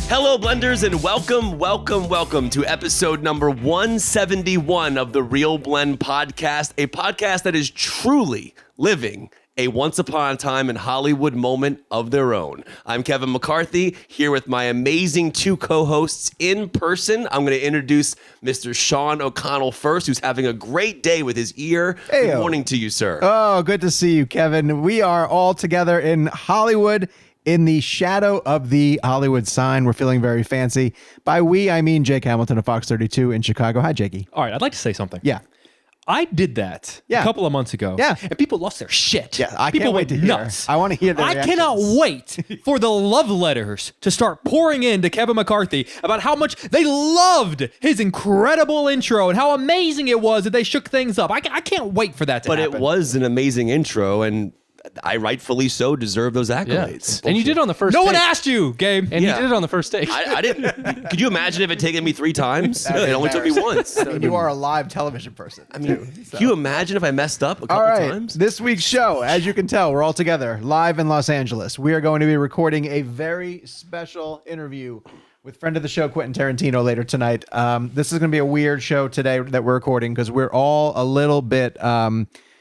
Hello, Blenders, and welcome to episode number 171 of the Real Blend Podcast, a podcast that is truly living a once upon a time in Hollywood moment of their own. I'm Kevin McCarthy, here with my amazing two co-hosts in person. I'm going to introduce Mr. Sean O'Connell first, who's having a great day with his ear. Hey-o. Good morning to you, sir. Oh, good to see you, Kevin. We are all together in Hollywood in the shadow of the Hollywood sign. We're feeling very fancy. By we, I mean Jake Hamilton of Fox 32 in Chicago. Hi, Jakey. All right, I'd like to say something. Yeah. I did that a couple of months ago. Yeah. And people lost their shit. Yeah, I people can't wait to hear. nuts. I want to hear the I reactions. cannot wait for the love letters to start pouring into Kevin McCarthy about how much they loved his incredible intro and how amazing it was that they shook things up. I can't wait for that to happen. But it was an amazing intro, and I rightfully so deserve those accolades. And you did it on the first No take. one asked you, Gabe. And you did it on the first take. I didn't. Could you imagine if it had taken me 3 times? It only took me once. I mean, you are a live television person. I mean, can you imagine if I messed up a couple All right, times? this week's show, as you can tell, we're all together live in Los Angeles. We are going to be recording a very special interview with friend of the show, Quentin Tarantino, later tonight. This is going to be a weird show today that we're recording because we're all a little bit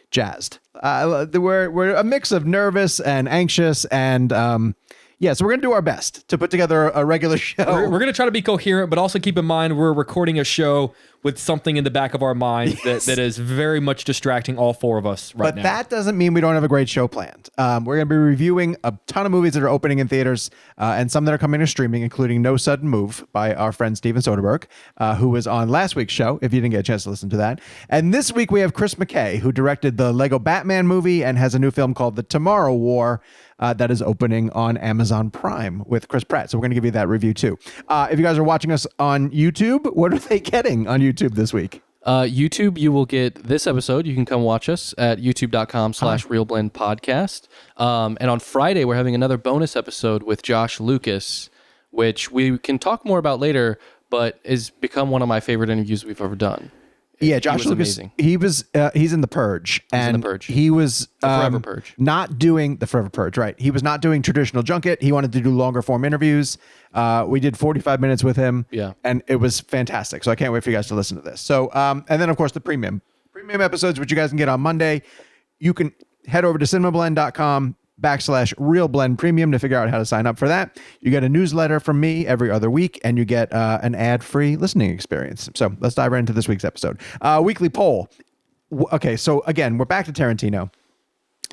jazzed. We're a mix of nervous and anxious, and so we're going to do our best to put together a regular show. We're going to try to be coherent, but also keep in mind we're recording a show with something in the back of our mind that is very much distracting all four of us right now. But that doesn't mean we don't have a great show planned. We're going to be reviewing a ton of movies that are opening in theaters and some that are coming to streaming, including No Sudden Move by our friend Steven Soderbergh, who was on last week's show, if you didn't get a chance to listen to that. And this week we have Chris McKay, who directed the Lego Batman movie and has a new film called The Tomorrow War that is opening on Amazon Prime with Chris Pratt. So we're going to give you that review too. If you guys are watching us on YouTube, what are they getting on YouTube this week? YouTube, you will get this episode. You can come watch us at youtube.com/realblendpodcast. And on Friday, we're having another bonus episode with Josh Lucas, which we can talk more about later, but has become one of my favorite interviews we've ever done. Yeah, Josh was Lucas. amazing. He's in the Purge, and in The Purge. he was Forever Purge. not doing the Forever Purge. Right, he was not doing traditional junket. He wanted to do longer form interviews. We did 45 minutes with him. Yeah. And it was fantastic. So I can't wait for you guys to listen to this. So and then of course the premium episodes, which you guys can get on Monday. You can head over to cinemablend.com/realblend premium to figure out how to sign up for that. You get a newsletter from me every other week, and you get an ad-free listening experience. So let's dive right into this week's episode. Weekly poll. Okay, so again, we're back to Tarantino.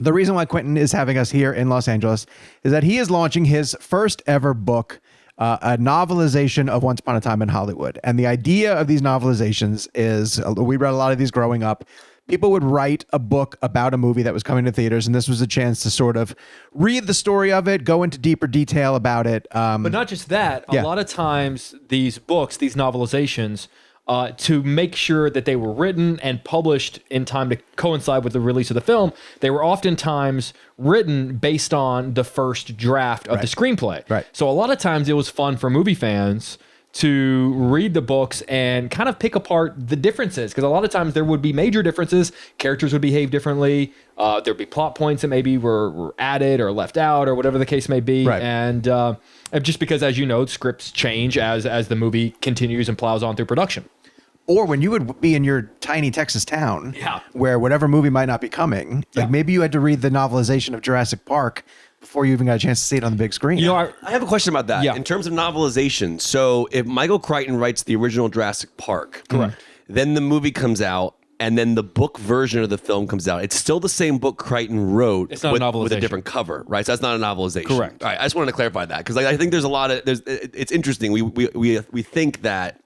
The reason why Quentin is having us here in Los Angeles is that he is launching his first ever book, a novelization of Once Upon a Time in Hollywood. And the idea of these novelizations is, we read a lot of these growing up. People would write a book about a movie that was coming to theaters, and this was a chance to sort of read the story of it, go into deeper detail about it. But not just that. A lot of times these books, these novelizations, to make sure that they were written and published in time to coincide with the release of the film, they were oftentimes written based on the first draft of the screenplay. Right. So a lot of times it was fun for movie fans to read the books and kind of pick apart the differences, because a lot of times there would be major differences. Characters would behave differently. There'd be plot points that maybe were added or left out or whatever the case may be. Right. And just because, as you know, scripts change as the movie continues and plows on through production. Or when you would be in your tiny Texas town, where whatever movie might not be coming, like maybe you had to read the novelization of Jurassic Park before you even got a chance to see it on the big screen. You know, I have a question about that. Yeah. In terms of novelization, so if Michael Crichton writes the original Jurassic Park, correct, then the movie comes out, and then the book version of the film comes out. It's still the same book Crichton wrote. It's not with, a novelization. with a different cover, right? So that's not a novelization. Correct. All right, I just wanted to clarify that because I think there's a lot of it's interesting. We think that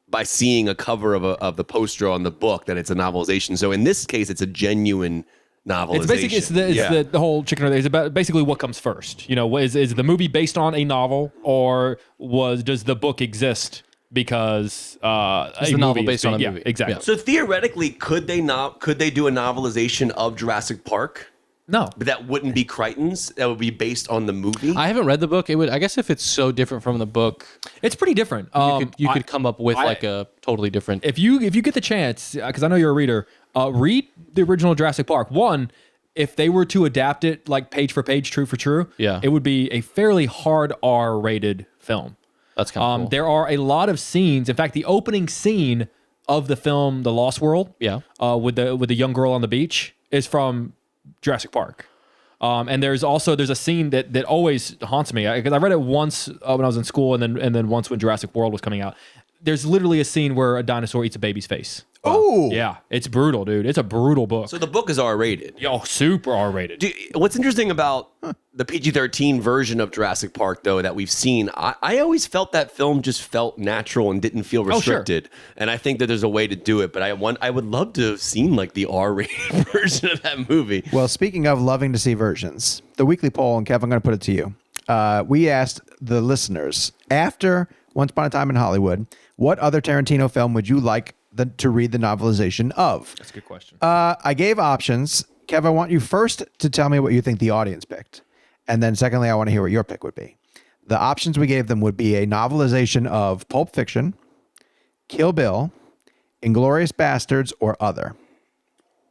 by seeing a cover of the poster on the book that it's a novelization. So in this case, it's a genuine novelization. It's basically the whole chicken or egg. It's about basically what comes first. You know, is the movie based on a novel, or does the book exist because the novel based on a movie? Exactly. Yeah. So theoretically, could they do a novelization of Jurassic Park? No, But that wouldn't be Crichton's. That would be based on the movie. I haven't read the book. It would, I guess, if it's so different from the book, it's pretty different. you could come up with like a totally different. If you get the chance, because I know you're a reader, read the original Jurassic Park. One, if they were to adapt it like page for page, true for true, Yeah. it would be a fairly hard R-rated film. That's kind of cool. There are a lot of scenes. In fact, the opening scene of the film The Lost World, with the young girl on the beach, is from Jurassic Park. And there's a scene that always haunts me, because I read it once when I was in school, and then once when Jurassic World was coming out. There's literally a scene where a dinosaur eats a baby's face. Oh, yeah, it's brutal, dude. It's a brutal book. So the book is R-rated. Yo, super R-rated. What's interesting about the PG-13 version of Jurassic Park, though, that we've seen, I always felt that film just felt natural and didn't feel restricted. And I think that there's a way to do it, but I would love to have seen like the R-rated version of that movie. Well, speaking of loving to see versions, the weekly poll, and Kev, I'm going to put it to you. We asked the listeners, after Once Upon a Time in Hollywood, what other Tarantino film would you like to read the novelization of? That's a good question. I gave options. Kev, I want you first to tell me what you think the audience picked. And then secondly, I want to hear what your pick would be. The options we gave them would be a novelization of Pulp Fiction, Kill Bill, Inglourious Bastards, or other.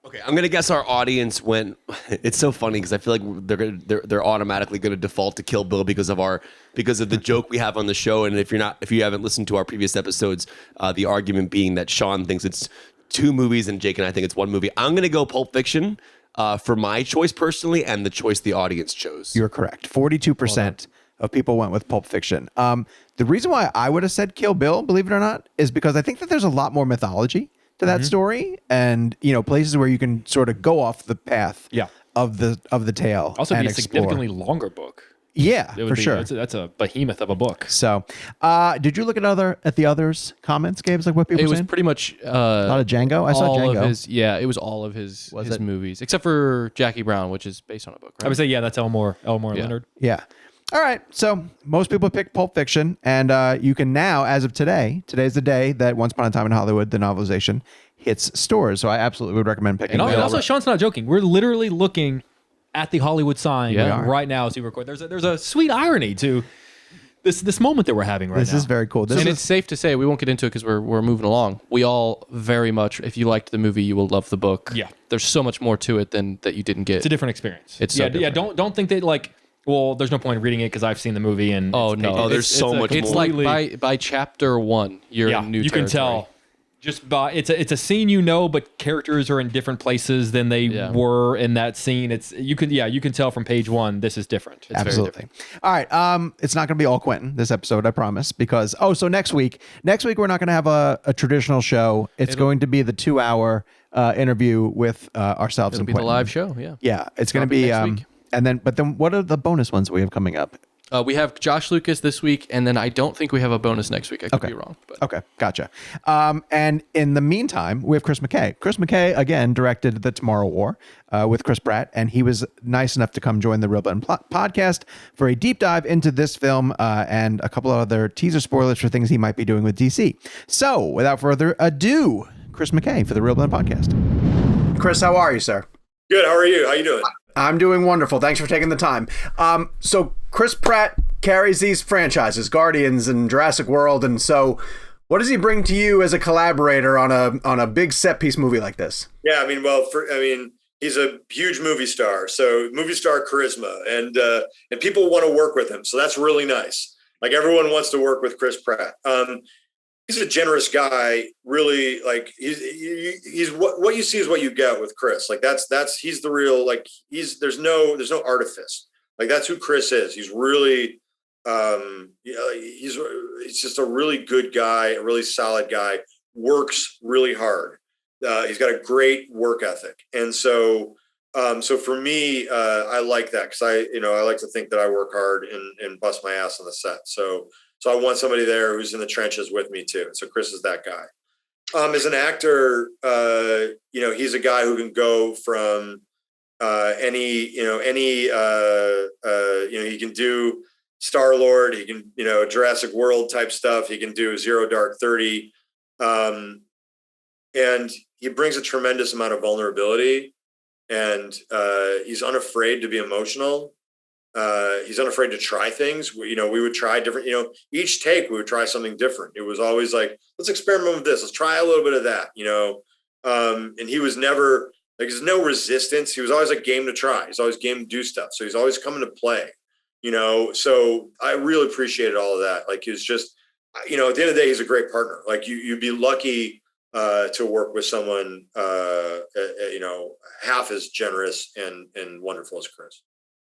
Okay, I'm gonna guess our audience went. It's so funny because I feel like they're automatically gonna default to Kill Bill because of the joke we have on the show. And if you haven't listened to our previous episodes, the argument being that Sean thinks it's 2 movies and Jake and I think it's 1 movie. I'm gonna go Pulp Fiction for my choice personally, and the choice the audience chose. You're correct. 42% of people went with Pulp Fiction. The reason why I would have said Kill Bill, believe it or not, is because I think that there's a lot more mythology to that story, and places where you can sort of go off the path of the tale. Also, and be a explore. significantly longer book. Yeah, for sure. That's a behemoth of a book. So, did you look at the others' comments, Gabe? Like what people It were was saying? pretty much A lot of Django. I saw all Django. of his. Yeah, it was all of his movies, except for Jackie Brown, which is based on a book. Right? I would say, that's Elmore Leonard. Yeah. All right. So most people picked Pulp Fiction, and you can now, as of today's the day that Once Upon a Time in Hollywood, the novelization, hits stores. So I absolutely would recommend picking. And also, Sean's not joking. We're literally looking at the Hollywood sign right now as we record. There's a sweet irony to this moment that we're having right now. This is very cool. It's safe to say, we won't get into it because we're moving along. We all very much, if you liked the movie, you will love the book. Yeah. There's so much more to it than that you didn't get. It's a different experience. It's so different. Don't think that like. Well, there's no point in reading it because I've seen the movie and there's so much more. It's like by chapter 1, you're in new territory. You can tell just by it's a scene, but characters are in different places than they were in that scene. You can tell from page 1 this is different. It's Absolutely. very different. All right. It's not going to be all Quentin this episode, I promise, because so next week we're not going to have a traditional show. It'll going to be the 2-hour interview with ourselves and It'll be Quentin. the live show. Yeah. Yeah, it's going to be next week. But then what are the bonus ones we have coming up? We have Josh Lucas this week, and then I don't think we have a bonus next week. I could be wrong. But. Okay, gotcha. And in the meantime, we have Chris McKay. Chris McKay, again, directed The Tomorrow War with Chris Pratt, and he was nice enough to come join the Real Blend podcast for a deep dive into this film and a couple of other teaser spoilers for things he might be doing with DC. So, without further ado, Chris McKay for the Real Blend podcast. Chris, how are you, sir? Good. How are you? How you doing? I'm doing wonderful. Thanks for taking the time. So Chris Pratt carries these franchises, Guardians and Jurassic World, and so what does he bring to you as a collaborator on a big set piece movie like this? Yeah, he's a huge movie star, so movie star charisma, and people want to work with him, so that's really nice. Like everyone wants to work with Chris Pratt. He's a generous guy, really. Like he's what you see is what you get with Chris. Like that's he's the real, like there's no artifice. Like that's who Chris is. He's really he's just a really good guy, a really solid guy, works really hard. He's got a great work ethic. And so for me, I like that because I like to think that I work hard and bust my ass on the set. So I want somebody there who's in the trenches with me too. So Chris is that guy. As an actor, he's a guy who can go from he can do Star-Lord, he can, Jurassic World type stuff. He can do Zero Dark 30. And he brings a tremendous amount of vulnerability, and he's unafraid to be emotional. He's unafraid to try things. We would try different, each take we would try something different. It was always like, let's experiment with this. Let's try a little bit of that, and he was never like, there's no resistance. He was always like game to try. He's always game to do stuff. So he's always coming to play, so I really appreciated all of that. Like, he was just you know, at the end of the day, he's a great partner. Like you'd be lucky to work with someone, you know, half as generous and wonderful as Chris.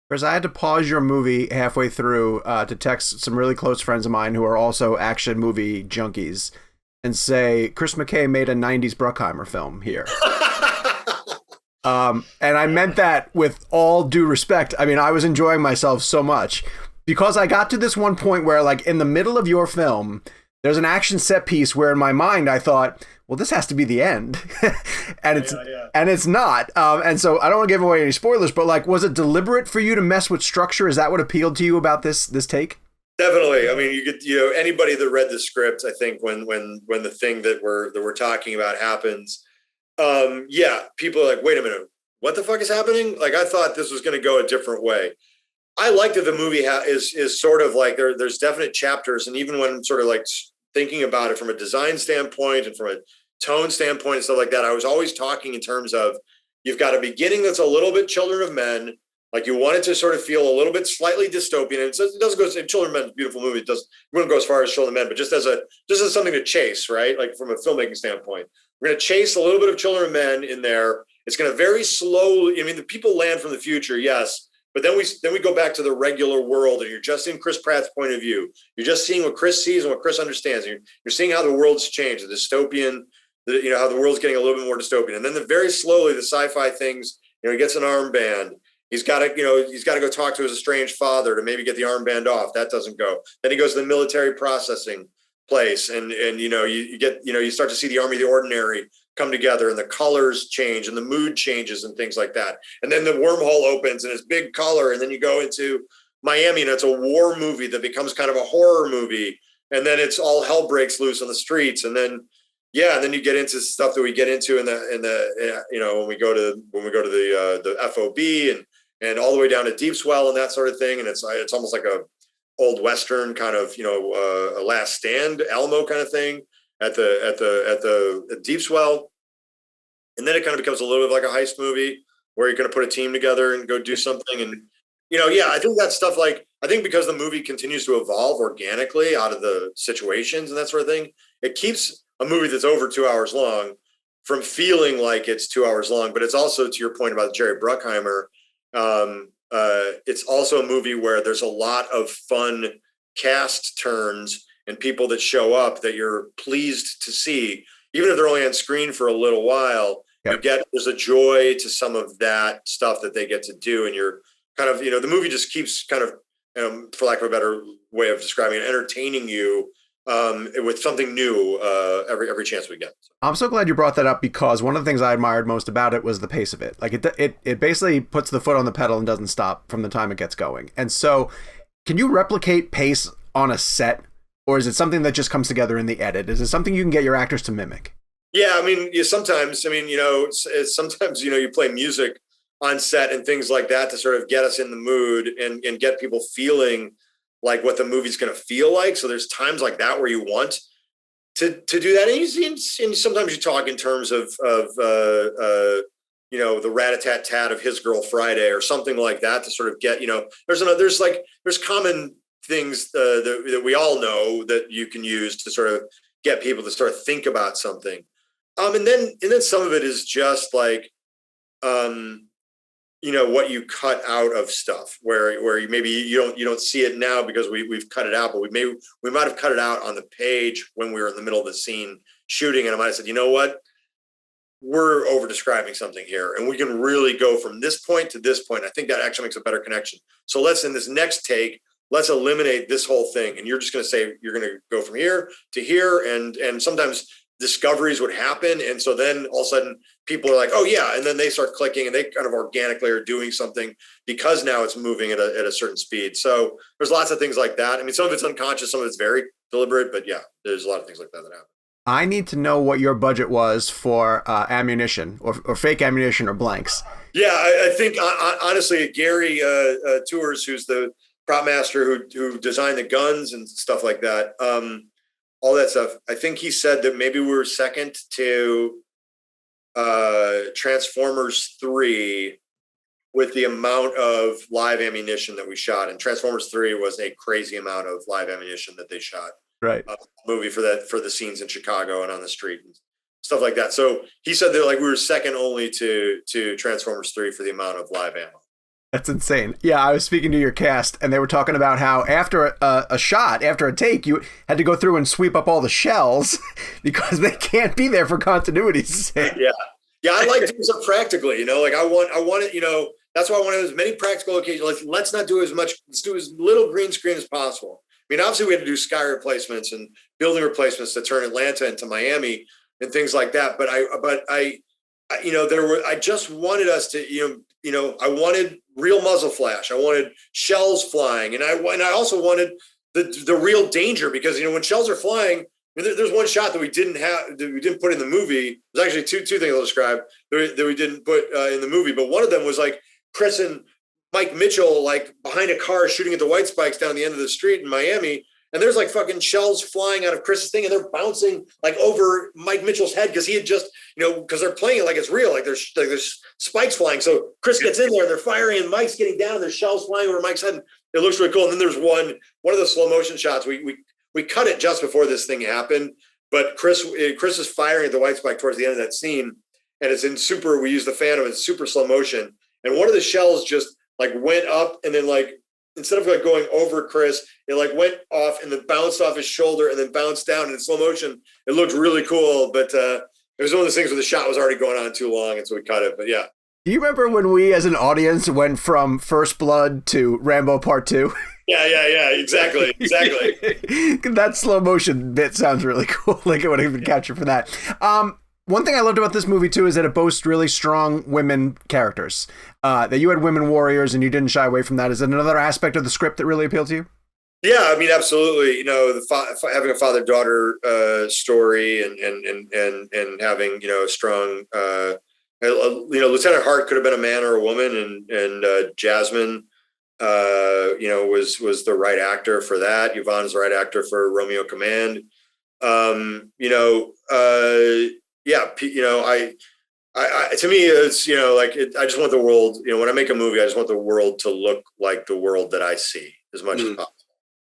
Chris, I had to pause your movie halfway through to text some really close friends of mine who are also action movie junkies and say, Chris McKay made a 90s Bruckheimer film here. And I meant that with all due respect. I mean, I was enjoying myself so much because I got to this one point where, like, in the middle of your film, there's an action set piece where in my mind I thought, well, this has to be the end. And it's not. And so I don't want to give away any spoilers, but like, was it deliberate for you to mess with structure? Is that what appealed to you about this take? Definitely. I mean, you know, anybody that read the script, I think when the thing that we're talking about happens, yeah, people are like, wait a minute, what the fuck is happening? Like, I thought this was going to go a different way. I like that the movie is sort of like there's definite chapters. And even when I'm sort of like thinking about it from a design standpoint and from a tone standpoint and stuff like that, I was always talking in terms of, you've got a beginning that's a little bit Children of Men. Like, you want it to sort of feel a little bit slightly dystopian. And it doesn't go, Children of Men is a beautiful movie. It wouldn't go as far as Children of Men, but just as something to chase, right? Like, from a filmmaking standpoint, we're going to chase a little bit of Children of Men in there. It's going to very slowly, I mean, the people land from the future, yes, but then we go back to the regular world, and you're just in Chris Pratt's point of view. You're just seeing what Chris sees and what Chris understands. You're seeing how the world's changed, the dystopian, you know, how the world's getting a little bit more dystopian. And then very slowly, the sci-fi things, you know, he gets an armband. He's got to go talk to his estranged father to maybe get the armband off. That doesn't go. Then he goes to the military processing place, and you know, you start to see the Army of the Ordinary come together, and the colors change and the mood changes and things like that. And then the wormhole opens and it's big color, and then you go into Miami and it's a war movie that becomes kind of a horror movie, and then it's all hell breaks loose on the streets. And then and then you get into stuff that we get into in the you know, when we go to the FOB and all the way down to Deep Swell and that sort of thing. And it's almost like a old Western kind of, you know, a Last Stand, Alamo kind of thing at the Deep Swell. And then it kind of becomes a little bit like a heist movie where you're going to put a team together and go do something. And, you know, I think that stuff, like, I think because the movie continues to evolve organically out of the situations and that sort of thing, it keeps a movie that's over 2 hours long from feeling like it's 2 hours long. But it's also, to your point about Jerry Bruckheimer, it's also a movie where there's a lot of fun cast turns and people that show up that you're pleased to see, even if they're only on screen for a little while. Yep. There's a joy to some of that stuff that they get to do, and you're kind of, you know, the movie just keeps kind of, for lack of a better way of describing it, entertaining you with something new every chance we get. I'm so glad you brought that up, because one of the things I admired most about it was the pace of it. Like, it basically puts the foot on the pedal and doesn't stop from the time it gets going. And so, can you replicate pace on a set, or is it something that just comes together in the edit? Is it something you can get your actors to mimic? Yeah, I mean, sometimes you play music on set and things like that to sort of get us in the mood and get people feeling like what the movie's going to feel like. So there's times like that where you want to do that. And sometimes you talk in terms of you know, the rat-a-tat-tat of His Girl Friday or something like that to sort of get, you know, there's common things that we all know that you can use to sort of get people to start think about something. And then some of it is just like, you know, what you cut out of stuff where maybe you don't see it now because we've cut it out, but we might have cut it out on the page when we were in the middle of the scene shooting. And I might have said, you know what, we're over describing something here, and we can really go from this point to this point. I think that actually makes a better connection. So let's, in this next take, let's eliminate this whole thing. And you're just going to say, you're going to go from here to here. And sometimes discoveries would happen. And so then all of a sudden people are like, oh yeah. And then they start clicking and they kind of organically are doing something because now it's moving at a certain speed. So there's lots of things like that. I mean, some of it's unconscious, some of it's very deliberate, but yeah, there's a lot of things like that happen. I need to know what your budget was for ammunition or fake ammunition or blanks. Yeah, I think honestly, Gary Tours, who's the prop master who designed the guns and stuff like that, all that stuff, I think he said that maybe we were second to Transformers 3 with the amount of live ammunition that we shot. And Transformers 3 was a crazy amount of live ammunition that they shot. Right. movie for the scenes in Chicago and on the street and stuff like that. So he said that like we were second only to Transformers 3 for the amount of live ammo. That's insane. Yeah, I was speaking to your cast, and they were talking about how after a shot, after a take, you had to go through and sweep up all the shells because they can't be there for continuity's sake. Yeah, I like doing stuff practically. Like I want it. That's why I want as many practical locations. Like, let's not do as much. Let's do as little green screen as possible. I mean, obviously, we had to do sky replacements and building replacements to turn Atlanta into Miami and things like that. But I just wanted us to, I wanted real muzzle flash. I wanted shells flying, and I also wanted the real danger because when shells are flying, I mean, there's one shot that we didn't put in the movie. There's actually two things I'll describe that we didn't put in the movie, but one of them was like Chris and Mike Mitchell like behind a car shooting at the white spikes down the end of the street in Miami. And there's like fucking shells flying out of Chris's thing, and they're bouncing like over Mike Mitchell's head because he had just, because they're playing it like it's real, like there's spikes flying. So Chris gets in there, and they're firing, and Mike's getting down, and there's shells flying over Mike's head. And it looks really cool. And then there's one of the slow motion shots. We cut it just before this thing happened, but Chris is firing at the white spike towards the end of that scene, and it's in super. We use the Phantom in super slow motion, and one of the shells just like went up, and then like, instead of like going over Chris, it like went off and then bounced off his shoulder and then bounced down in slow motion. It looked really cool, but it was one of those things where the shot was already going on too long, and so we cut it. But yeah. Do you remember when we as an audience went from First Blood to Rambo Part 2? Yeah, exactly. That slow motion bit sounds really cool. Like it would even capture for that. One thing I loved about this movie, too, is that it boasts really strong women characters. That you had women warriors and you didn't shy away from that. Is it another aspect of the script that really appealed to you? Yeah, I mean, absolutely. Having a father-daughter story and having, a strong, Lieutenant Hart could have been a man or a woman, and Jasmine, was the right actor for that. Yvonne's the right actor for Romeo Command. To me, it's, I just want the world, when I make a movie, I just want the world to look like the world that I see as much as possible.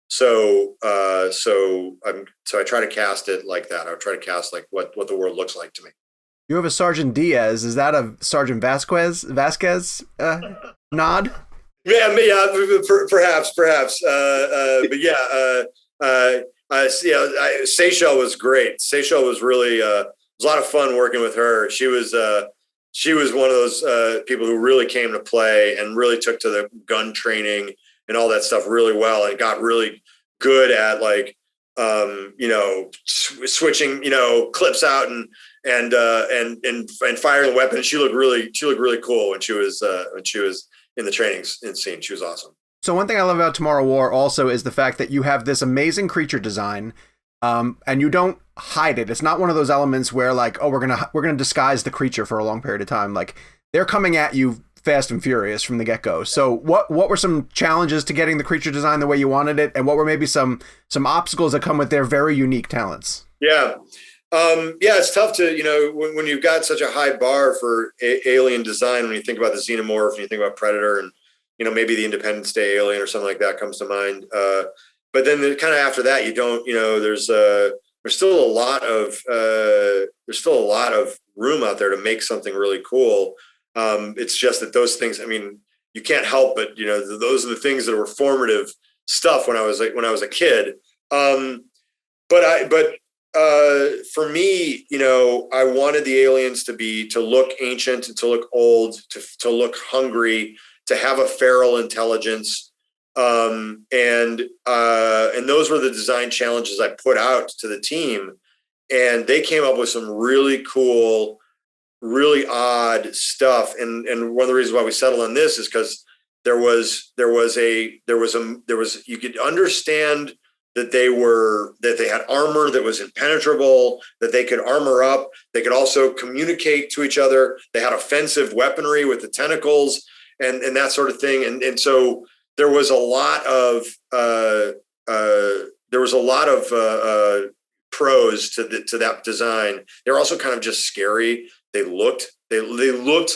So I try to cast it like that. I try to cast like what the world looks like to me. You have a Sergeant Diaz. Is that a Sergeant Vasquez nod? Yeah, perhaps. Seychelles was great. Seychelles was really, it was a lot of fun working with her. She was one of those people who really came to play and really took to the gun training and all that stuff really well, and got really good at like, switching, clips out and firing the weapon. She looked really cool when she was in the training scene. She was awesome. So one thing I love about Tomorrow War also is the fact that you have this amazing creature design, and you don't hide it. It's not one of those elements where like, oh, we're gonna disguise the creature for a long period of time. Like, they're coming at you fast and furious from the get-go. So what were some challenges to getting the creature design the way you wanted it, and what were maybe some obstacles that come with their very unique talents? Yeah. It's tough to, when you've got such a high bar for alien design, when you think about the Xenomorph and you think about Predator and, maybe the Independence Day alien or something like that comes to mind. But then kind of after that, you don't, there's still a lot of room out there to make something really cool. It's just that those things, I mean, you can't help but, those are the things that were formative stuff when I was a kid. For me, I wanted the aliens to look ancient, to look old, to look hungry, to have a feral intelligence. And those were the design challenges I put out to the team. And they came up with some really cool, really odd stuff. And one of the reasons why we settled on this is because there was you could understand that they had armor that was impenetrable, that they could armor up. They could also communicate to each other. They had offensive weaponry with the tentacles and that sort of thing. And so there was a lot of pros to that design. They were also kind of just scary. They looked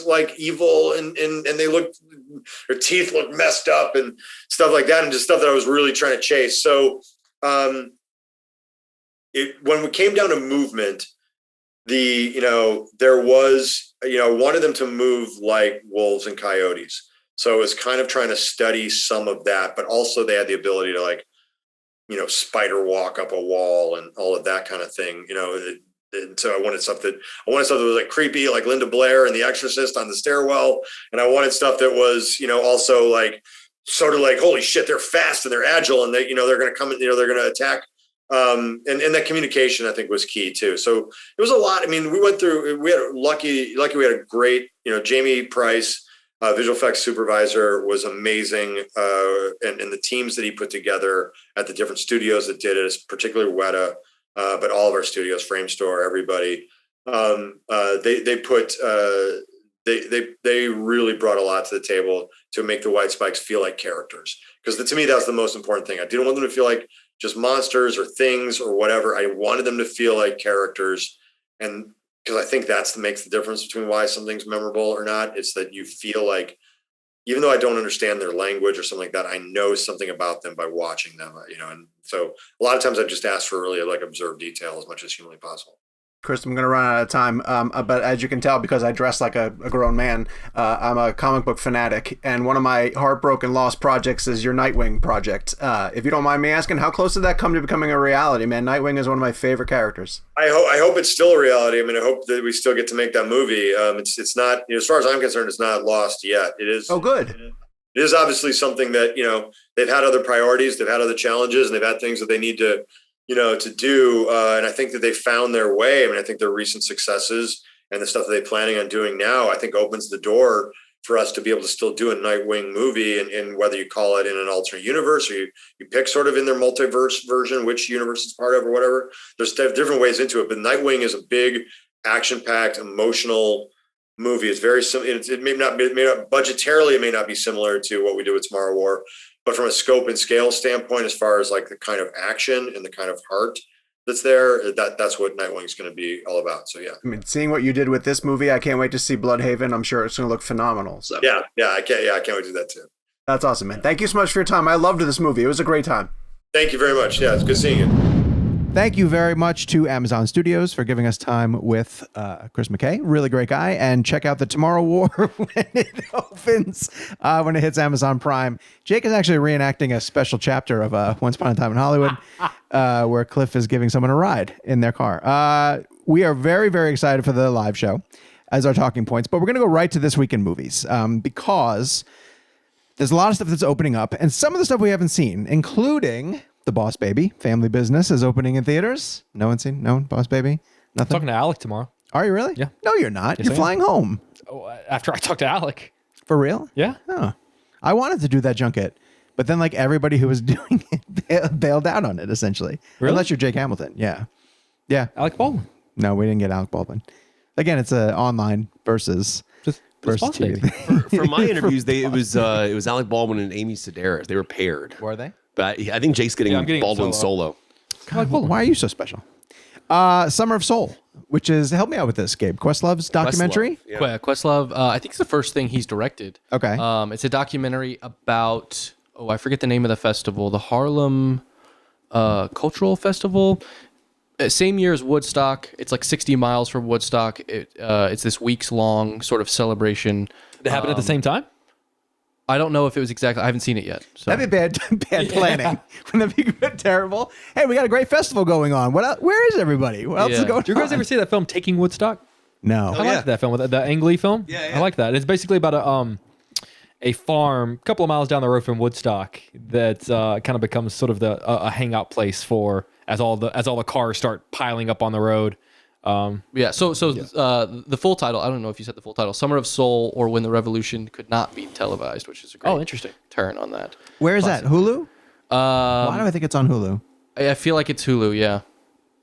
like evil and their teeth looked messed up and stuff like that, and just stuff that I was really trying to chase. So when we came down to movement, there was, wanted them to move like wolves and coyotes. So it was kind of trying to study some of that, but also they had the ability to like, spider walk up a wall and all of that kind of thing, and so I wanted something that was like creepy, like Linda Blair and The Exorcist on the stairwell. And I wanted stuff that was, also like sort of like, holy shit, they're fast and they're agile and they're going to come and, they're going to attack. And that communication I think was key too. So it was a lot. I mean, we had lucky we had a great, Jamie Price, visual effects supervisor, was amazing. And the teams that he put together at the different studios that did it, particularly Weta, but all of our studios, Frame Store, everybody, they really brought a lot to the table to make the White Spikes feel like characters. Because to me, that's the most important thing. I didn't want them to feel like just monsters or things or whatever. I wanted them to feel like characters. And because I think makes the difference between why something's memorable or not. It's that you feel like, even though I don't understand their language or something like that, I know something about them by watching them, and so a lot of times I just ask for really like observed detail as much as humanly possible. Chris, I'm going to run out of time, but as you can tell, because I dress like a grown man, I'm a comic book fanatic, and one of my heartbroken lost projects is your Nightwing project. If you don't mind me asking, how close did that come to becoming a reality, man? Nightwing is one of my favorite characters. I hope it's still a reality. I mean, I hope that we still get to make that movie. It's not, as far as I'm concerned, it's not lost yet. It is. Oh, good. It is obviously something that, they've had other priorities, they've had other challenges, and they've had things that they need to do. And I think that they found their way. I mean, I think their recent successes and the stuff that they're planning on doing now, I think opens the door for us to be able to still do a Nightwing movie. And whether you call it in an alternate universe or you pick sort of in their multiverse version, which universe it's part of or whatever, there's different ways into it. But Nightwing is a big action-packed, emotional movie. It's very similar. It may not budgetarily, it may not be similar to what we do with Tomorrow War, but from a scope and scale standpoint, as far as like the kind of action and the kind of heart that's there, that's what Nightwing is going to be all about. So yeah, I mean, seeing what you did with this movie, I can't wait to see Bloodhaven. I'm sure it's going to look phenomenal. So yeah, I can't wait to do that too. That's awesome, man. Thank you so much for your time. I loved this movie. It was a great time. Thank you very much. Yeah, it's good seeing you. Thank you very much to Amazon Studios for giving us time with Chris McKay. Really great guy. And check out the Tomorrow War when it opens, when it hits Amazon Prime. Jake is actually reenacting a special chapter of Once Upon a Time in Hollywood where Cliff is giving someone a ride in their car. We are very, very excited for the live show as our talking points, but we're going to go right to this week in movies because there's a lot of stuff that's opening up and some of the stuff we haven't seen, including The Boss Baby, Family Business, is opening in theaters. No one's seen? No one? Boss Baby? Nothing? I'm talking to Alec tomorrow. Are you really? Yeah. No, you're not. Yes, you're flying home. Oh, after I talk to Alec. For real? Yeah. Oh. I wanted to do that junket, but then like everybody who was doing it bailed out on it, essentially. Really? Unless you're Jake Hamilton. Yeah. Yeah. Alec Baldwin. No, we didn't get Alec Baldwin. Again, it's a online versus Boss Baby. For my interviews, it was Alec Baldwin and Amy Sedaris. They were paired. Were they? But I think Jake's getting Baldwin solo. God, why are you so special? Summer of Soul, which is, help me out with this, Gabe. Questlove's documentary? Questlove, I think it's the first thing he's directed. Okay. It's a documentary about, I forget the name of the festival, the Harlem Cultural Festival. Same year as Woodstock. It's like 60 miles from Woodstock. It's this weeks-long sort of celebration. They happen at the same time? I don't know if it was exactly. I haven't seen it yet. So. That'd be bad planning. Wouldn't that be terrible? Hey, we got a great festival going on. Where is everybody? What else is going on? Do you guys ever see that film Taking Woodstock? No. I like that film. The Ang Lee film. Yeah. I like that. It's basically about a farm a couple of miles down the road from Woodstock that kind of becomes sort of a hangout place for as all the cars start piling up on the road. So the full title, I don't know if you said the full title, Summer of Soul or When the Revolution Could Not Be Televised, which is a great interesting turn on that. Where is that? Hulu? Why do I think it's on Hulu? I feel like it's Hulu, yeah.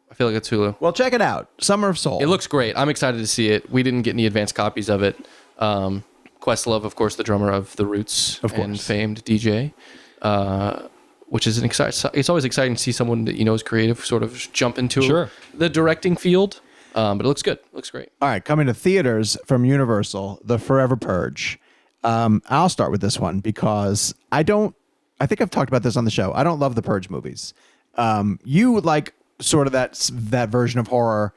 I feel like it's Hulu. Well, check it out. Summer of Soul. It looks great. I'm excited to see it. We didn't get any advanced copies of it. Questlove, of course, the drummer of The Roots and famed DJ, which is it's always exciting to see someone that is creative sort of jump into the directing field. But it looks good. It looks great. All right, coming to theaters from Universal, The Forever Purge. I'll start with this one because I think I've talked about this on the show. I don't love the Purge movies. You sort of that version of horror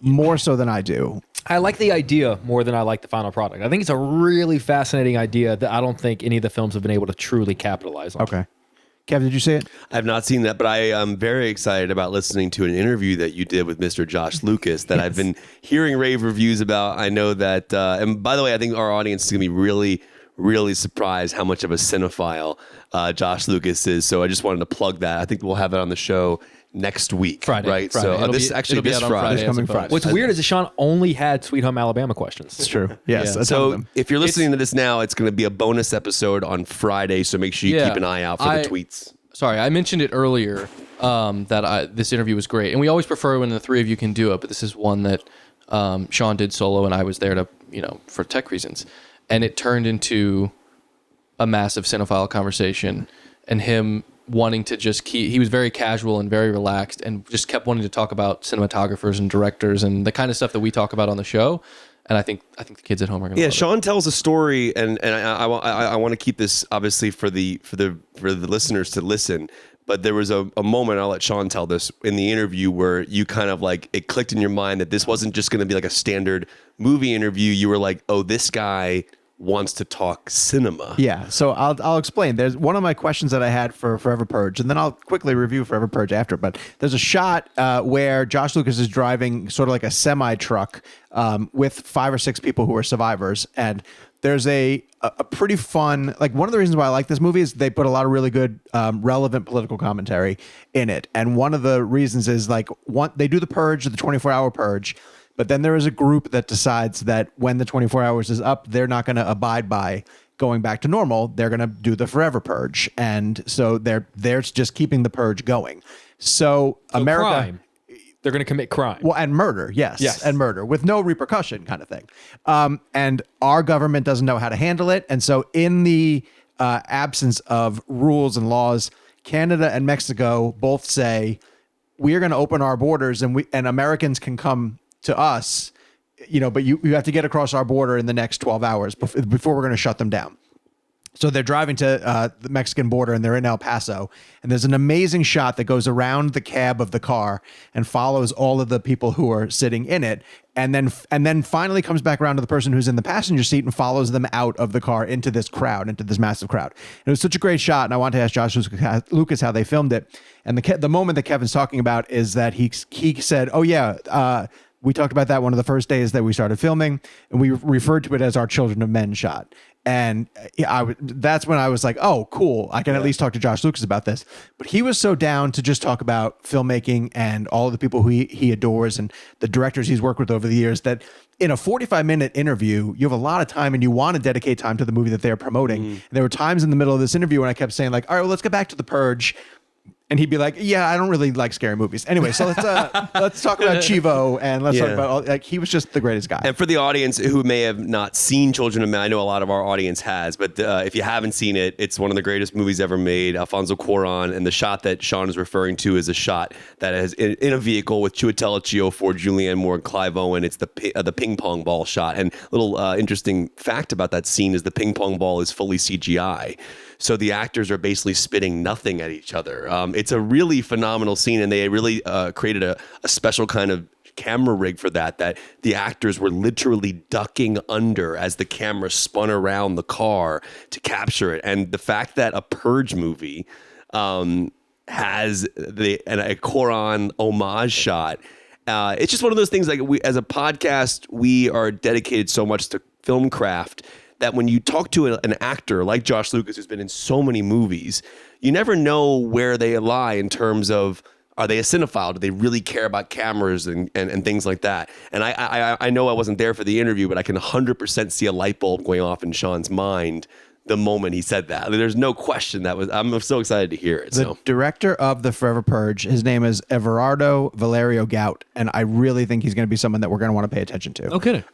more so than I do. I like the idea more than I like the final product. I think it's a really fascinating idea that I don't think any of the films have been able to truly capitalize on. Okay. Kev, did you see it? I've not seen that, but I am very excited about listening to an interview that you did with Mr. Josh Lucas that I've been hearing rave reviews about. I know that, and by the way, I think our audience is going to be really, really surprised how much of a cinephile Josh Lucas is. So I just wanted to plug that. I think we'll have it on the show next week. Friday. Right? Friday. So this Friday. This coming Friday. What's weird is that Sean only had Sweet Home Alabama questions. It's true. Yes. Yeah. So if you're listening to this now, it's going to be a bonus episode on Friday. So make sure you keep an eye out for the tweets. Sorry, I mentioned it earlier that this interview was great, and we always prefer when the three of you can do it. But this is one that Sean did solo, and I was there to, for tech reasons, and it turned into a massive cinephile conversation, and him wanting to just he was very casual and very relaxed, and just kept wanting to talk about cinematographers and directors and the kind of stuff that we talk about on the show. And I think the kids at home are going to love Sean tells a story, and I want to keep this obviously for the listeners to listen. But there was a moment, I'll let Sean tell this, in the interview where you kind of like, it clicked in your mind that this wasn't just going to be like a standard movie interview. You were like, oh, this guy wants to talk cinema. Yeah, so I'll explain. There's one of my questions that I had for Forever Purge, and then I'll quickly review Forever Purge after. But there's a shot where Josh Lucas is driving sort of like a semi truck with 5 or 6 people who are survivors, and there's a pretty fun, like, one of the reasons why I like this movie is they put a lot of really good relevant political commentary in it, and one of the reasons is like they do the purge, the 24-hour purge. But then there is a group that decides that when the 24 hours is up, they're not going to abide by going back to normal. They're going to do the Forever Purge. And so they're just keeping the purge going. So America... Crime. They're going to commit crime. Well, and murder, yes. And murder with no repercussion kind of thing. And our government doesn't know how to handle it. And so in the absence of rules and laws, Canada and Mexico both say, we're going to open our borders and Americans can come to us, but you have to get across our border in the next 12 hours before we're going to shut them down. So they're driving to the Mexican border and they're in El Paso. And there's an amazing shot that goes around the cab of the car and follows all of the people who are sitting in it. And then finally comes back around to the person who's in the passenger seat and follows them out of the car into this massive crowd. And it was such a great shot. And I wanted to ask Josh Lucas how they filmed it. And the moment that Kevin's talking about is that he said, oh yeah, we talked about that one of the first days that we started filming, and we referred to it as our Children of Men shot. And that's when I was like, oh, cool. I can at least talk to Josh Lucas about this. But he was so down to just talk about filmmaking and all of the people who he adores and the directors he's worked with over the years, that in a 45-minute interview, you have a lot of time and you want to dedicate time to the movie that they're promoting. And there were times in the middle of this interview when I kept saying like, all right, well, let's get back to The Purge. And he'd be like, yeah, I don't really like scary movies. Anyway, so let's talk about Chivo and let's talk about he was just the greatest guy. And for the audience who may have not seen Children of Men, I know a lot of our audience has, but if you haven't seen it, it's one of the greatest movies ever made, Alfonso Cuarón, and the shot that Sean is referring to is a shot that is in a vehicle with Chiwetel Ejiofor, Julianne Moore, and Clive Owen. It's the ping pong ball shot. And a little interesting fact about that scene is the ping pong ball is fully CGI. So the actors are basically spitting nothing at each other. It's a really phenomenal scene, and they really created a special kind of camera rig for that the actors were literally ducking under as the camera spun around the car to capture it. And the fact that a Purge movie has a Cuarón homage shot, it's just one of those things, like, we as a podcast, we are dedicated so much to film craft that when you talk to an actor like Josh Lucas, who's been in so many movies, you never know where they lie in terms of, are they a cinephile? Do they really care about cameras and things like that? And I know I wasn't there for the interview, but I can 100% see a light bulb going off in Sean's mind the moment he said that. There's no question I'm so excited to hear it. The director of the Forever Purge, his name is Everardo Valerio Gout, and I really think he's going to be someone that we're going to want to pay attention to. No kidding.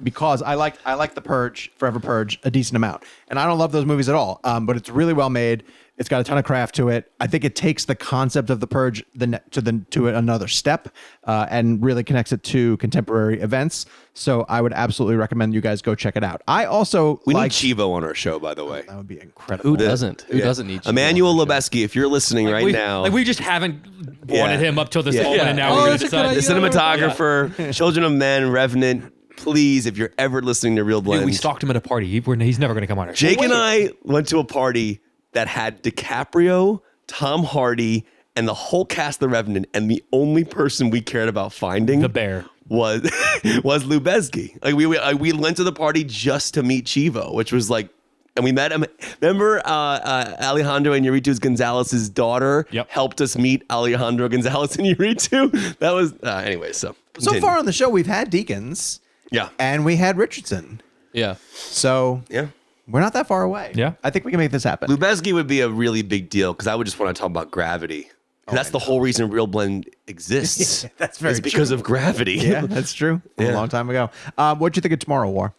Because I like the Purge, Forever Purge, a decent amount, and I don't love those movies at all. But it's really well made. It's got a ton of craft to it. I think it takes the concept of the Purge to another step and really connects it to contemporary events. So I would absolutely recommend you guys go check it out. We need Chivo on our show, by the way. That would be incredible. Who doesn't? Who doesn't need Chivo? Emmanuel Lubezki, if you're listening now. We just haven't wanted him up till this moment, and now Oh, we're going that's to a good decide. The cinematographer, Children of Men, Revenant. Please, if you're ever listening to Real Blend, We stalked him at a party. He's never going to come on our show. Jake and I went to a party that had DiCaprio, Tom Hardy, and the whole cast of The Revenant, and the only person we cared about finding The bear. was Lubezki. Like we went to the party just to meet Chivo, which was like, and we met him. Remember Alejandro Iñárritu Gonzalez's daughter helped us meet Alejandro Gonzalez Iñárritu. That was anyway. So far on the show, we've had Deakins. Yeah, and we had Richardson. Yeah. So yeah. We're not that far away. Yeah. I think we can make this happen. Lubezki would be a really big deal because I would just want to talk about gravity. That's the whole reason Real Blend exists. That's very It's because of gravity. Yeah, that's true. A long time ago. What'd you think of Tomorrow War?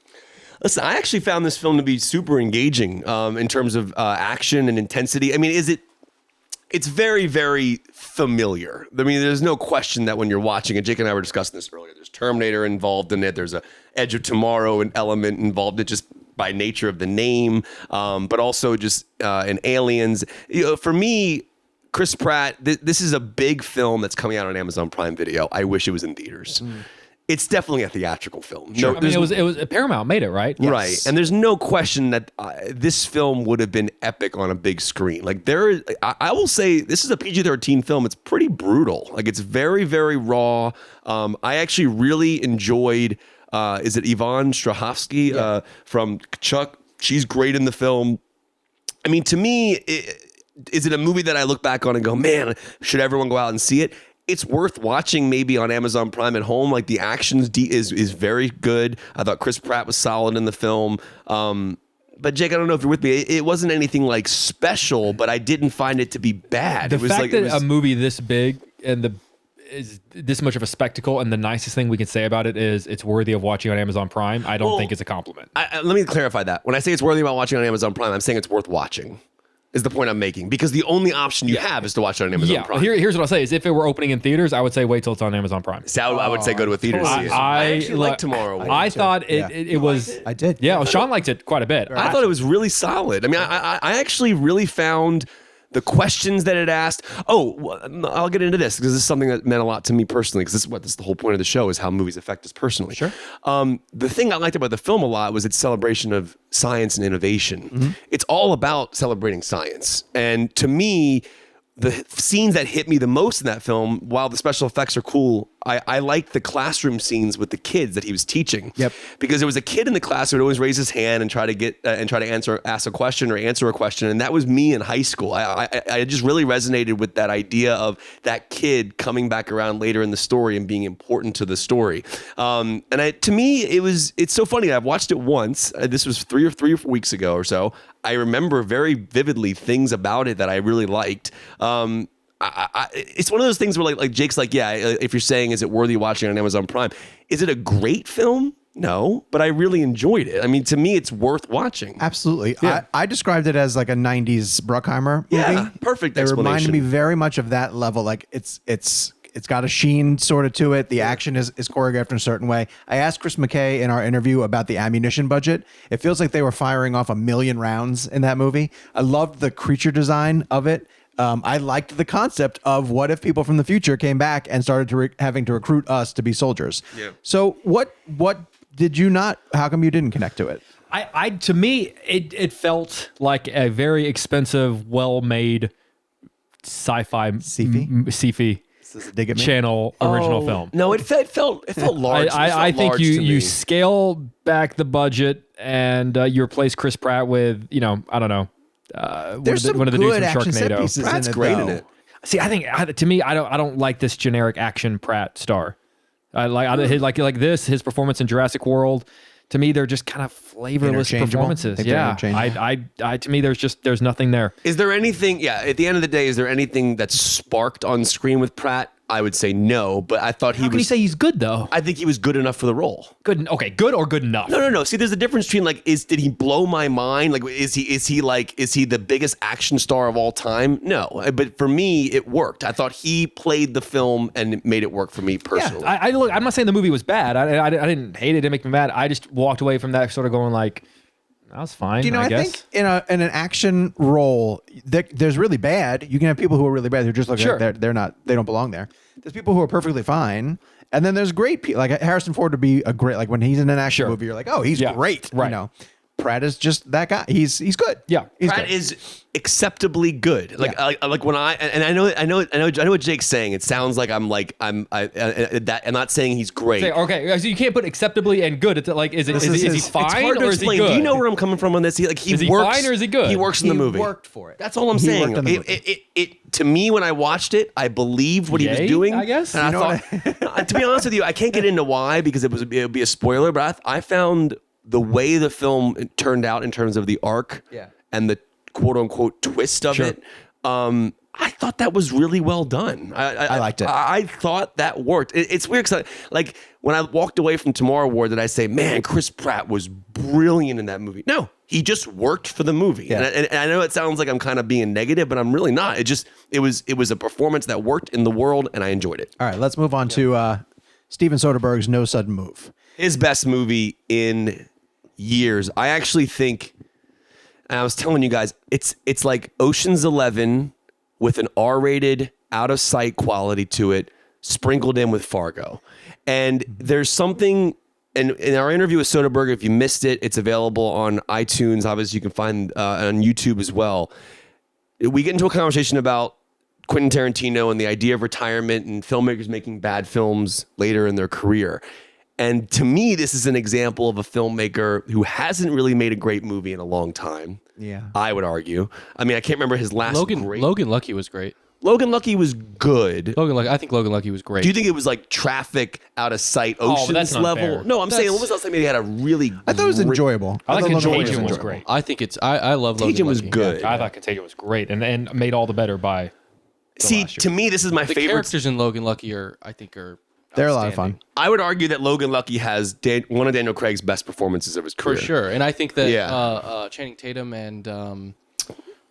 Listen, I actually found this film to be super engaging in terms of action and intensity. I mean, it's very, very familiar. I mean, there's no question that when you're watching it, Jake and I were discussing this earlier, there's Terminator involved in it. There's a Edge of Tomorrow an element involved in it just by nature of the name, but also just in Aliens. You know, for me, Chris Pratt, this is a big film that's coming out on Amazon Prime Video. I wish it was in theaters. It's definitely a theatrical film. Sure. I mean, it was Paramount made it, right? Yes. Right. And there's no question that this film would have been epic on a big screen. Like I will say this is a PG-13 film. It's pretty brutal. Like it's very, very raw. I actually really enjoyed, is it Yvonne Strahovski from Chuck? She's great in the film. I mean, to me, is it a movie that I look back on and go, man, should everyone go out and see it? It's worth watching maybe on Amazon Prime at home. Like the action is very good. I thought Chris Pratt was solid in the film. But Jake, I don't know if you're with me. It wasn't anything like special, but I didn't find it to be bad. The fact that a movie this big and is this much of a spectacle, and the nicest thing we can say about it is it's worthy of watching on Amazon Prime, I don't think it's a compliment. Let me clarify that. When I say it's worthy about watching on Amazon Prime, I'm saying it's worth watching. Is the point I'm making, because the only option you have is to watch it on Amazon Prime. Here's what I'll say is if it were opening in theaters, I would say wait till it's on Amazon Prime. So I would say go to a theater to see it. I actually like Tomorrow. I thought it was. I did. Yeah, well, Sean liked it quite a bit. I thought it was really solid. I mean, I actually really found the questions that it asked. Oh, I'll get into this because this is something that meant a lot to me personally. Because this is the whole point of the show, is how movies affect us personally. Sure. The thing I liked about the film a lot was its celebration of science and innovation. Mm-hmm. It's all about celebrating science, and to me, the scenes that hit me the most in that film, while the special effects are cool, I liked the classroom scenes with the kids that he was teaching. Yep. Because there was a kid in the class who would always raise his hand and try to ask a question or answer a question, and that was me in high school. I just really resonated with that idea of that kid coming back around later in the story and being important to the story. To me, it's so funny. I've watched it once. This was three or 4 weeks ago or so. I remember very vividly things about it that I really liked. It's one of those things where like Jake's like, yeah, if you're saying, is it worthy of watching on Amazon Prime? Is it a great film? No, but I really enjoyed it. I mean, to me, it's worth watching. Absolutely. Yeah. I described it as like a 90s Bruckheimer movie. Yeah, perfect explanation. It reminded me very much of that level. Like it's got a sheen sort of to it. The action is choreographed in a certain way. I asked Chris McKay in our interview about the ammunition budget. It feels like they were firing off 1 million rounds in that movie. I loved the creature design of it. I liked the concept of what if people from the future came back and started having to recruit us to be soldiers. Yeah. So what did you not? How come you didn't connect to it? To me, it felt like a very expensive, well-made sci-fi sci-fi channel original film. No, it felt large. I think you scale back the budget and you replace Chris Pratt with, I don't know. There's some one of the good dudes from action set Sharknado. pieces Pratt's in it, great though. in it. See, I think to me, I don't like this generic action Pratt star. Like this, his performance in Jurassic World. To me, they're just kind of flavorless performances. Yeah, to me, there's nothing there. Is there anything? Yeah, at the end of the day, is there anything that's sparked on screen with Pratt? I would say no, but I thought How can you say he's good though? I think he was good enough for the role. Good. Okay, good or good enough? No. See, there's a difference between like, did he blow my mind? Like, is he the biggest action star of all time? No, but for me, it worked. I thought he played the film and it made it work for me personally. Yeah, I'm not saying the movie was bad. I didn't hate it. It didn't make me mad. I just walked away from that sort of going like, That was fine. Do you know, I guess. think in an action role, there's really bad. You can have people who are really bad who just look Sure. like they don't belong there. There's people who are perfectly fine. And then there's great people. Like Harrison Ford would be a great, like when he's in an action Sure. movie, you're like, oh, he's Yeah. great. Right. You know, Pratt is just that guy. He's good. Yeah. He's Pratt good. is acceptably good. Like, Yeah. like when I know what Jake's saying. It sounds like I'm not saying he's great. Okay, so you can't put acceptably and good. It's like, is he It's fine hard to or is he explain. good? Do you know where I'm coming from on this? He Is he works, fine or is he good? He works in the movie. He worked for it. That's all I'm He saying. worked on the movie. It to me, when I watched it, I believed what he was Yay, doing. I guess. And I thought, to be honest with you, I can't get into why because it would be a spoiler. But I found the way the film turned out in terms of the arc and the quote unquote twist of it. I thought that was really well done. I liked it. I thought that worked. It's weird because like when I walked away from Tomorrow War, did I say, man, Chris Pratt was brilliant in that movie? No, he just worked for the movie. Yeah. And I know it sounds like I'm kind of being negative, but I'm really not. It was a performance that worked in the world, and I enjoyed it. All right, let's move on to Steven Soderbergh's No Sudden Move. His best movie in years. I actually think, and I was telling you guys, it's like Ocean's 11 with an R-rated, out of sight quality to it, sprinkled in with Fargo. And there's something, and in our interview with Soderbergh, if you missed it, it's available on iTunes. Obviously, you can find on YouTube as well. We get into a conversation about Quentin Tarantino and the idea of retirement and filmmakers making bad films later in their career. And to me, this is an example of a filmmaker who hasn't really made a great movie in a long time. Yeah. I would argue. I mean, I can't remember his last great. Logan Lucky was great. Logan Lucky was good. I think Logan Lucky was great. Do you think it was like Traffic, Out of Sight, but Ocean's that's not level? fair. No, I'm saying when was the last time he had a really I thought it was great- enjoyable. I thought like Logan Lucky Contagion was enjoyable. great. I think I love Logan Contagion was Lucky. good. I thought Contagion was great and made all the better by. See, last year. to me, this is my The favorite. characters in Logan Lucky are They're a lot of outstanding. fun. I would argue that Logan Lucky has one of Daniel Craig's best performances of his For career. sure. And I think that Yeah. Channing Tatum and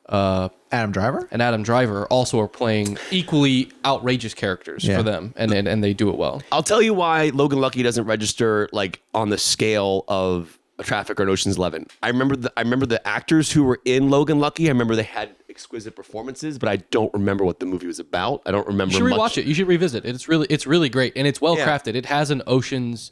Adam Driver? Adam Driver also are playing equally outrageous characters Yeah. for them, and they do it well. I'll tell you why Logan Lucky doesn't register like on the scale of a Traffic or an Ocean's 11. I remember the actors who were in Logan Lucky. I remember they had exquisite performances, but I don't remember what the movie was about. I don't remember You should much. rewatch it. You should revisit it. It's really great, and it's well crafted. It has an Ocean's.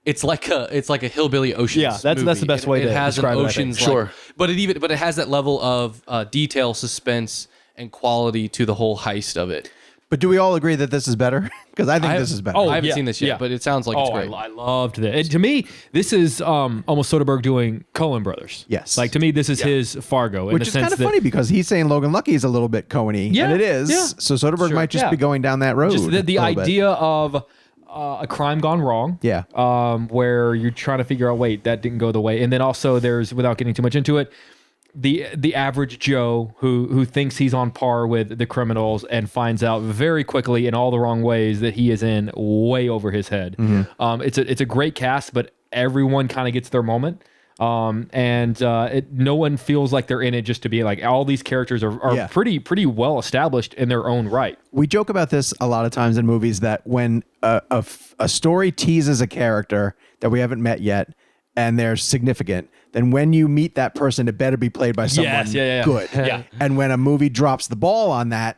It's like a hillbilly Oceans. Yeah, that's movie. the best way it to has describe an it, I think. Oceans. Sure. But it has that level of detail, suspense, and quality to the whole heist of it. But do we all agree that this is better? Because I think this is better. I haven't seen this yet, but it sounds like it's great. I loved that. And to me, this is almost Soderbergh doing Coen Brothers. Yes. Like to me, this is his Fargo. Which is kind of funny because he's saying Logan Lucky is a little bit Coen-y, Yeah, and it is. yeah. So Soderbergh might just be going down that road. Just the a little bit. idea of a crime gone wrong. Yeah. Where you're trying to figure out, wait, that didn't go the way. And then also there's, without getting too much into it, the average Joe who thinks he's on par with the criminals and finds out very quickly in all the wrong ways that he is in way over his head. Mm-hmm. It's a great cast, but everyone kind of gets their moment. No one feels like they're in it just to be like, all these characters are pretty well established in their own right. We joke about this a lot of times in movies that when a story teases a character that we haven't met yet and they're significant, then when you meet that person, it better be played by someone good. Yeah. And when a movie drops the ball on that,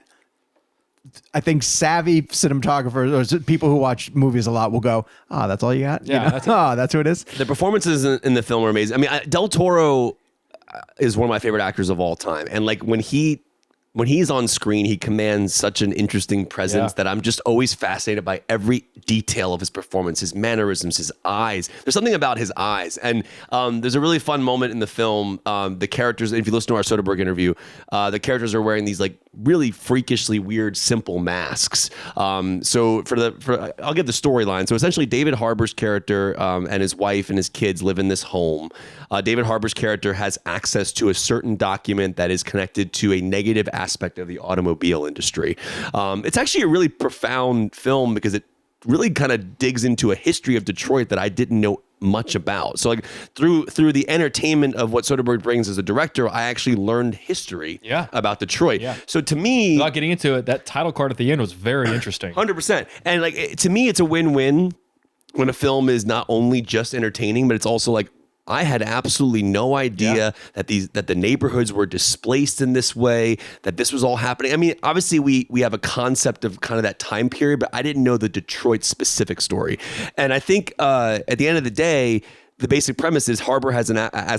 I think savvy cinematographers or people who watch movies a lot will go, that's all you got? Yeah, You know? That's who it is? The performances in the film are amazing. I mean, Del Toro is one of my favorite actors of all time. And like when he's on screen, he commands such an interesting presence that I'm just always fascinated by every detail of his performance, his mannerisms, his eyes. There's something about his eyes. And there's a really fun moment in the film. The characters, if you listen to our Soderbergh interview, the characters are wearing these like really freakishly weird, simple masks. So I'll give the storyline. So essentially David Harbour's character and his wife and his kids live in this home. David Harbour's character has access to a certain document that is connected to a negative aspect of the automobile industry. It's actually a really profound film because it really kind of digs into a history of Detroit that I didn't know much about. So like through the entertainment of what Soderbergh brings as a director, I actually learned history about Detroit. Yeah. So to me, without getting into it, that title card at the end was very interesting. 100%. And like to me, it's a win-win when a film is not only just entertaining, but it's also like I had absolutely no idea that the neighborhoods were displaced in this way, that this was all happening. I mean, obviously we have a concept of kind of that time period, but I didn't know the Detroit specific story. And I think at the end of the day, the basic premise is Harbor has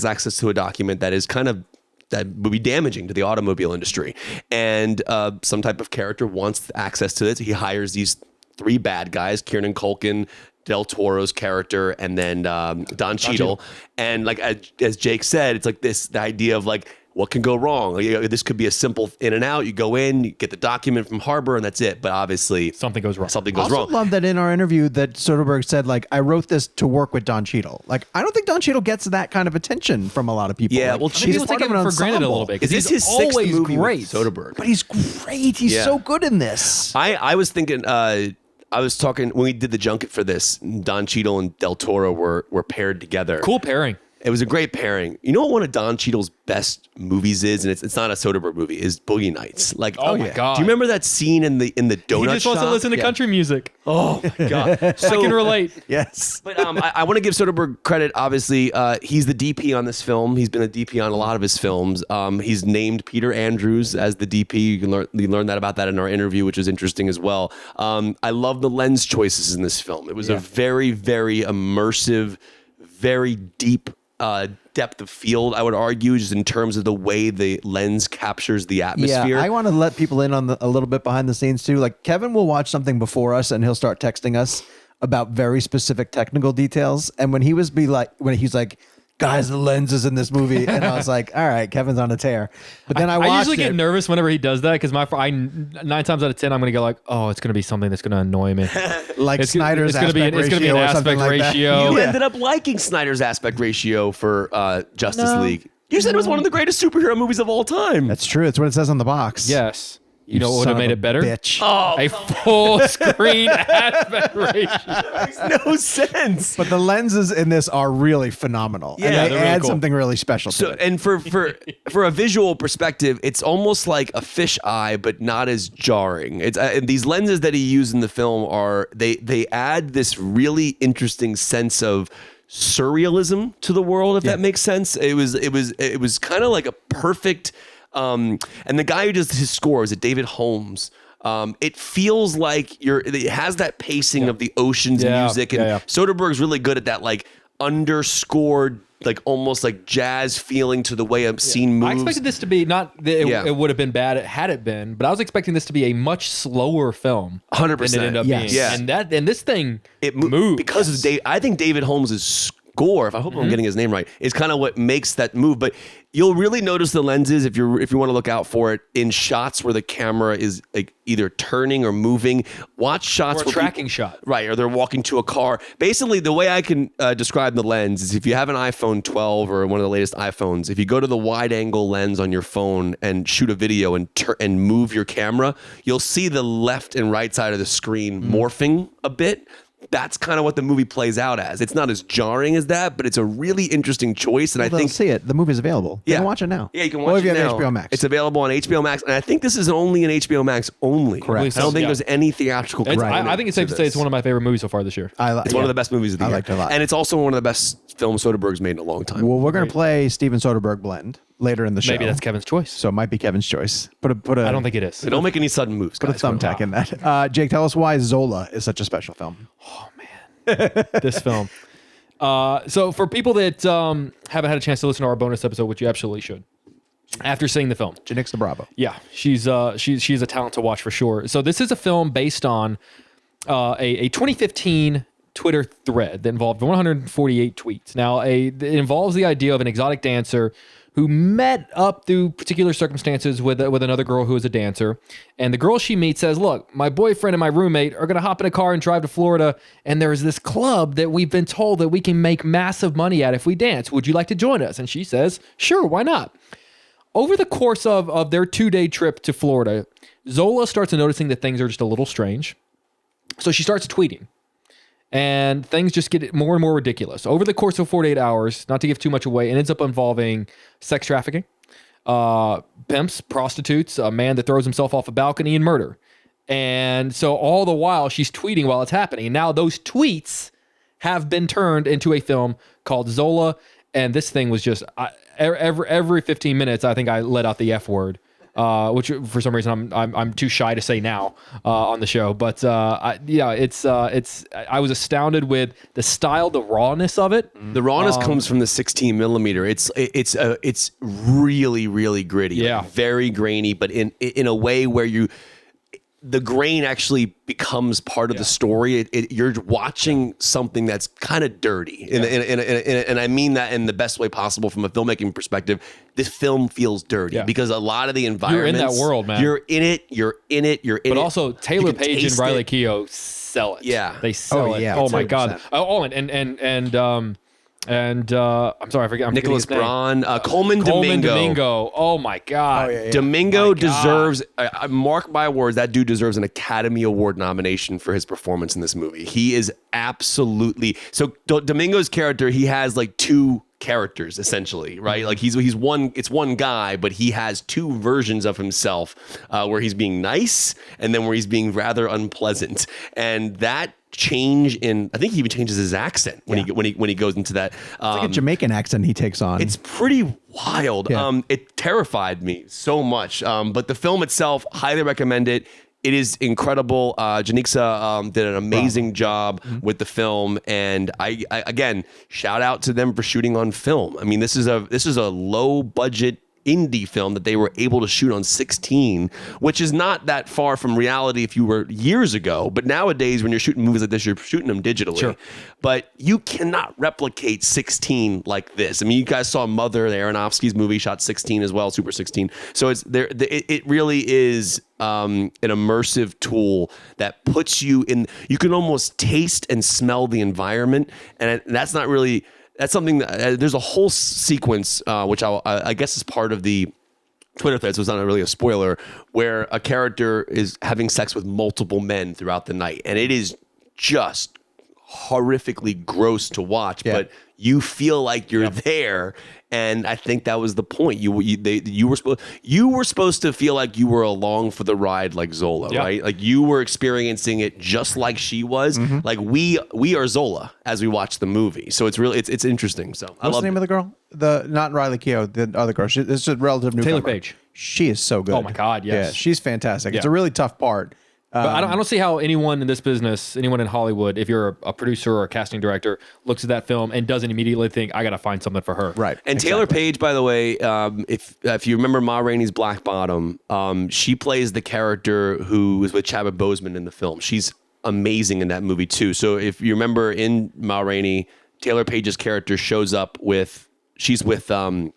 access to a document that is kind of that would be damaging to the automobile industry. And some type of character wants access to it. He hires these 3 bad guys, Kieran Culkin, Del Toro's character, and then Don Cheadle. And like as Jake said, it's like the idea of like, what can go wrong? This could be a simple in and out. You go in, you get the document from Harbor, and that's it. But obviously, something goes wrong. I also love that in our interview that Soderbergh said, like, I wrote this to work with Don Cheadle. Like, I don't think Don Cheadle gets that kind of attention from a lot of people. Yeah, like, well, people take him for granted a little bit. Is this his sixth movie with Soderbergh? But he's great. He's so good in this. I was thinking. I was talking when we did the junket for this. Don Cheadle and Del Toro were paired together. Cool pairing. It was a great pairing. You know what one of Don Cheadle's best movies is, and it's not a Soderbergh movie, is Boogie Nights. Like, oh my God. Do you remember that scene in the donut shop? He just wants to listen to country music. Oh my God. So, I can relate. Yes. But I want to give Soderbergh credit. Obviously, he's the DP on this film. He's been a DP on a lot of his films. He's named Peter Andrews as the DP. You learn that about that in our interview, which is interesting as well. I love the lens choices in this film. It was a very, very immersive, very deep depth of field, I would argue, just in terms of the way the lens captures the atmosphere. Yeah, I want to let people in on a little bit behind the scenes too. Like Kevin will watch something before us and he'll start texting us about very specific technical details. And when he's like, guys, the lenses in this movie, and I was like, all right, Kevin's on a tear. But then I usually get nervous whenever he does that because 9 times out of 10 I'm gonna go like, oh, it's gonna be something that's gonna annoy me. Like Snyder's it's gonna be an aspect ratio. You ended up liking Snyder's aspect ratio for Justice League. You said it was one of the greatest superhero movies of all time. That's true. It's what it says on the box. Yes. You know what would have made it better? Bitch. Oh, a full screen aspect ratio. makes no sense. But the lenses in this are really phenomenal. Yeah, and they they're really add cool. something really special to it. And for a visual perspective, it's almost like a fisheye, but not as jarring. It's these lenses that he used in the film they add this really interesting sense of surrealism to the world, if that makes sense. It was kind of like a perfect. And the guy who does his score is David Holmes. It feels like it has that pacing of the ocean's music, and Soderbergh's really good at that, like underscored, like almost like jazz feeling to the way a scene moves. I expected this to be not that it would have been bad had it been, but I was expecting this to be a much slower film. 100%. Than it ended up being. Yeah. And this thing It moves because of I think David Holmes' score, if I hope I'm getting his name right, is kind of what makes that move. But you'll really notice the lenses if you want to look out for it in shots where the camera is like either turning or moving. Watch shots or a where tracking shot, right? Or they're walking to a car. Basically, the way I can describe the lens is if you have an iPhone 12 or one of the latest iPhones, if you go to the wide angle lens on your phone and shoot a video and move your camera, you'll see the left and right side of the screen morphing a bit. That's kind of what the movie plays out as. It's not as jarring as that, but it's a really interesting choice. And I think see it. The movie's available. You can watch it now. Yeah, you can watch it now. now. HBO Max. It's available on HBO Max, and I think this is only an HBO Max only. Correct. I don't think there's any theatrical. I think it's safe to say it's one of my favorite movies so far this year. It's one of the best movies of the year. I liked it a lot. And it's also one of the best films Soderbergh's made in a long time. Well, we're going to play Steven Soderbergh blend later in the show. Maybe that's Kevin's choice. So it might be Kevin's choice. Put a. I don't think it is. So don't make any sudden moves, Put a guys. thumbtack in that. Jake, tell us why Zola is such a special film. This film. So for people that haven't had a chance to listen to our bonus episode, which you absolutely should, after seeing the film, Janicza Bravo. yeah, she's a talent to watch for sure. So this is a film based on a 2015 Twitter thread that involved 148 tweets. Now, it involves the idea of an exotic dancer who met up through particular circumstances with another girl who is a dancer. And the girl she meets says, look, my boyfriend and my roommate are going to hop in a car and drive to Florida, and there's this club that we've been told that we can make massive money at if we dance. Would you like to join us? And she says, sure, why not? Over the course of their 2-day trip to Florida, Zola starts noticing that things are just a little strange. So she starts tweeting. And things just get more and more ridiculous. Over the course of 48 hours, not to give too much away, it ends up involving sex trafficking, pimps, prostitutes, a man that throws himself off a balcony, and murder. And so all the while, she's tweeting while it's happening. And now those tweets have been turned into a film called Zola. and this thing was just every 15 minutes, I think I let out the F word. Which for some reason I'm too shy to say now on the show, but I was astounded with the style, the rawness of it. The rawness comes from the 16 millimeter. It's really, really gritty, yeah, very grainy, but in a way where the grain actually becomes part of the story. You're watching something that's kind of dirty, and I mean that in the best way possible from a filmmaking perspective. This film feels dirty because a lot of the environments. You're in that world, man. You're in it. But also Taylor Page and Riley Keough sell it. Yeah, they sell it. Oh my 100%. God. Oh, and I'm sorry, I forget. Nicholas Braun, Coleman Domingo. Oh my God. Domingo deserves, mark my words, that dude deserves an Academy Award nomination for his performance in this movie. He is absolutely, so Domingo's character, he has like two characters essentially, right? Like he's one guy, but he has two versions of himself, where he's being nice and then where he's being rather unpleasant. And that change in, I think he even changes his accent when he goes into that. It's like a Jamaican accent he takes on. It's pretty wild. Yeah. It terrified me so much. But the film itself, highly recommend it. It is incredible. Janicza did an amazing job with the film, and I again shout out to them for shooting on film. I mean, this is a low budget indie film that they were able to shoot on 16, which is not that far from reality if you were years ago. But nowadays, when you're shooting movies like this, you're shooting them digitally. Sure. But you cannot replicate 16 like this. I mean, you guys saw Mother, the Aronofsky's movie, shot 16 as well, Super 16. So it's there. It really is an immersive tool that puts you in. You can almost taste and smell the environment, and that's not really. That's something that there's a whole sequence, which I guess is part of the Twitter thread, so it's not really a spoiler, where a character is having sex with multiple men throughout the night. And it is just horrifically gross to watch, but you feel like you're there. And I think that was the point. You were supposed to feel like you were along for the ride, like Zola, right? Like you were experiencing it just like she was. Like we are Zola as we watch the movie. So it's really it's interesting. So what's the name of the girl? Not Riley Keough, the other girl. It's a relative newcomer. Taylor Page. She is so good. Oh my God, yes. Yeah, she's fantastic. It's a really tough part. But I don't see how anyone in this business, anyone in Hollywood, if you're a producer or a casting director, looks at that film and doesn't immediately think, I got to find something for her. Right. And Taylor Page, by the way, if you remember Ma Rainey's Black Bottom, she plays the character who is with Chadwick Boseman in the film. She's amazing in that movie too. So if you remember in Ma Rainey, Taylor Page's character shows up she's with Viola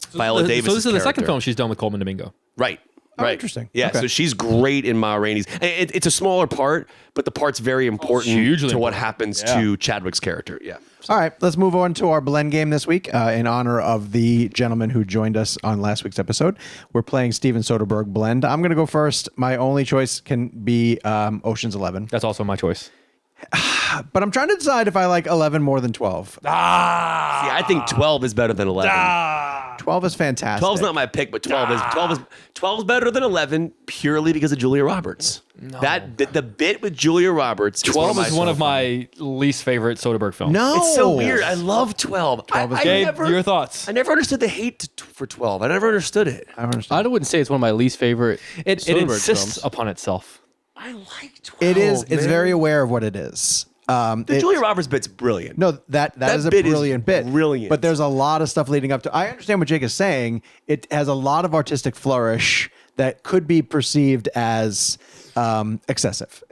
Davis. So this is the second film she's done with Coleman Domingo. Right. Oh, right. Interesting. Yeah, Okay. so she's great in Ma Rainey's. It's a smaller part, but the part's very important to what happens to Chadwick's character. Yeah. All right, let's move on to our blend game this week. In honor of the gentleman who joined us on last week's episode, we're playing Steven Soderbergh blend. I'm going to go first. My only choice can be Ocean's 11. That's also my choice. But I'm trying to decide if I like 11 more than 12. See, I think 12 is better than 11. 12 is fantastic. 12 is not my pick, but 12 is better than 11 purely because of Julia Roberts. No. The bit with Julia Roberts. 12 is one of my least favorite Soderbergh films. No, it's so weird. I love 12. 12 is Gabe, your thoughts? I never understood the hate for 12. I never understood it. I wouldn't say it's one of my least favorite. It insists upon itself. I like 12. It is. Man. It's very aware of what it is. The Julia Roberts bit's brilliant. No, that is a brilliant bit. Brilliant. But there's a lot of stuff leading up to. I understand what Jake is saying. It has a lot of artistic flourish that could be perceived as excessive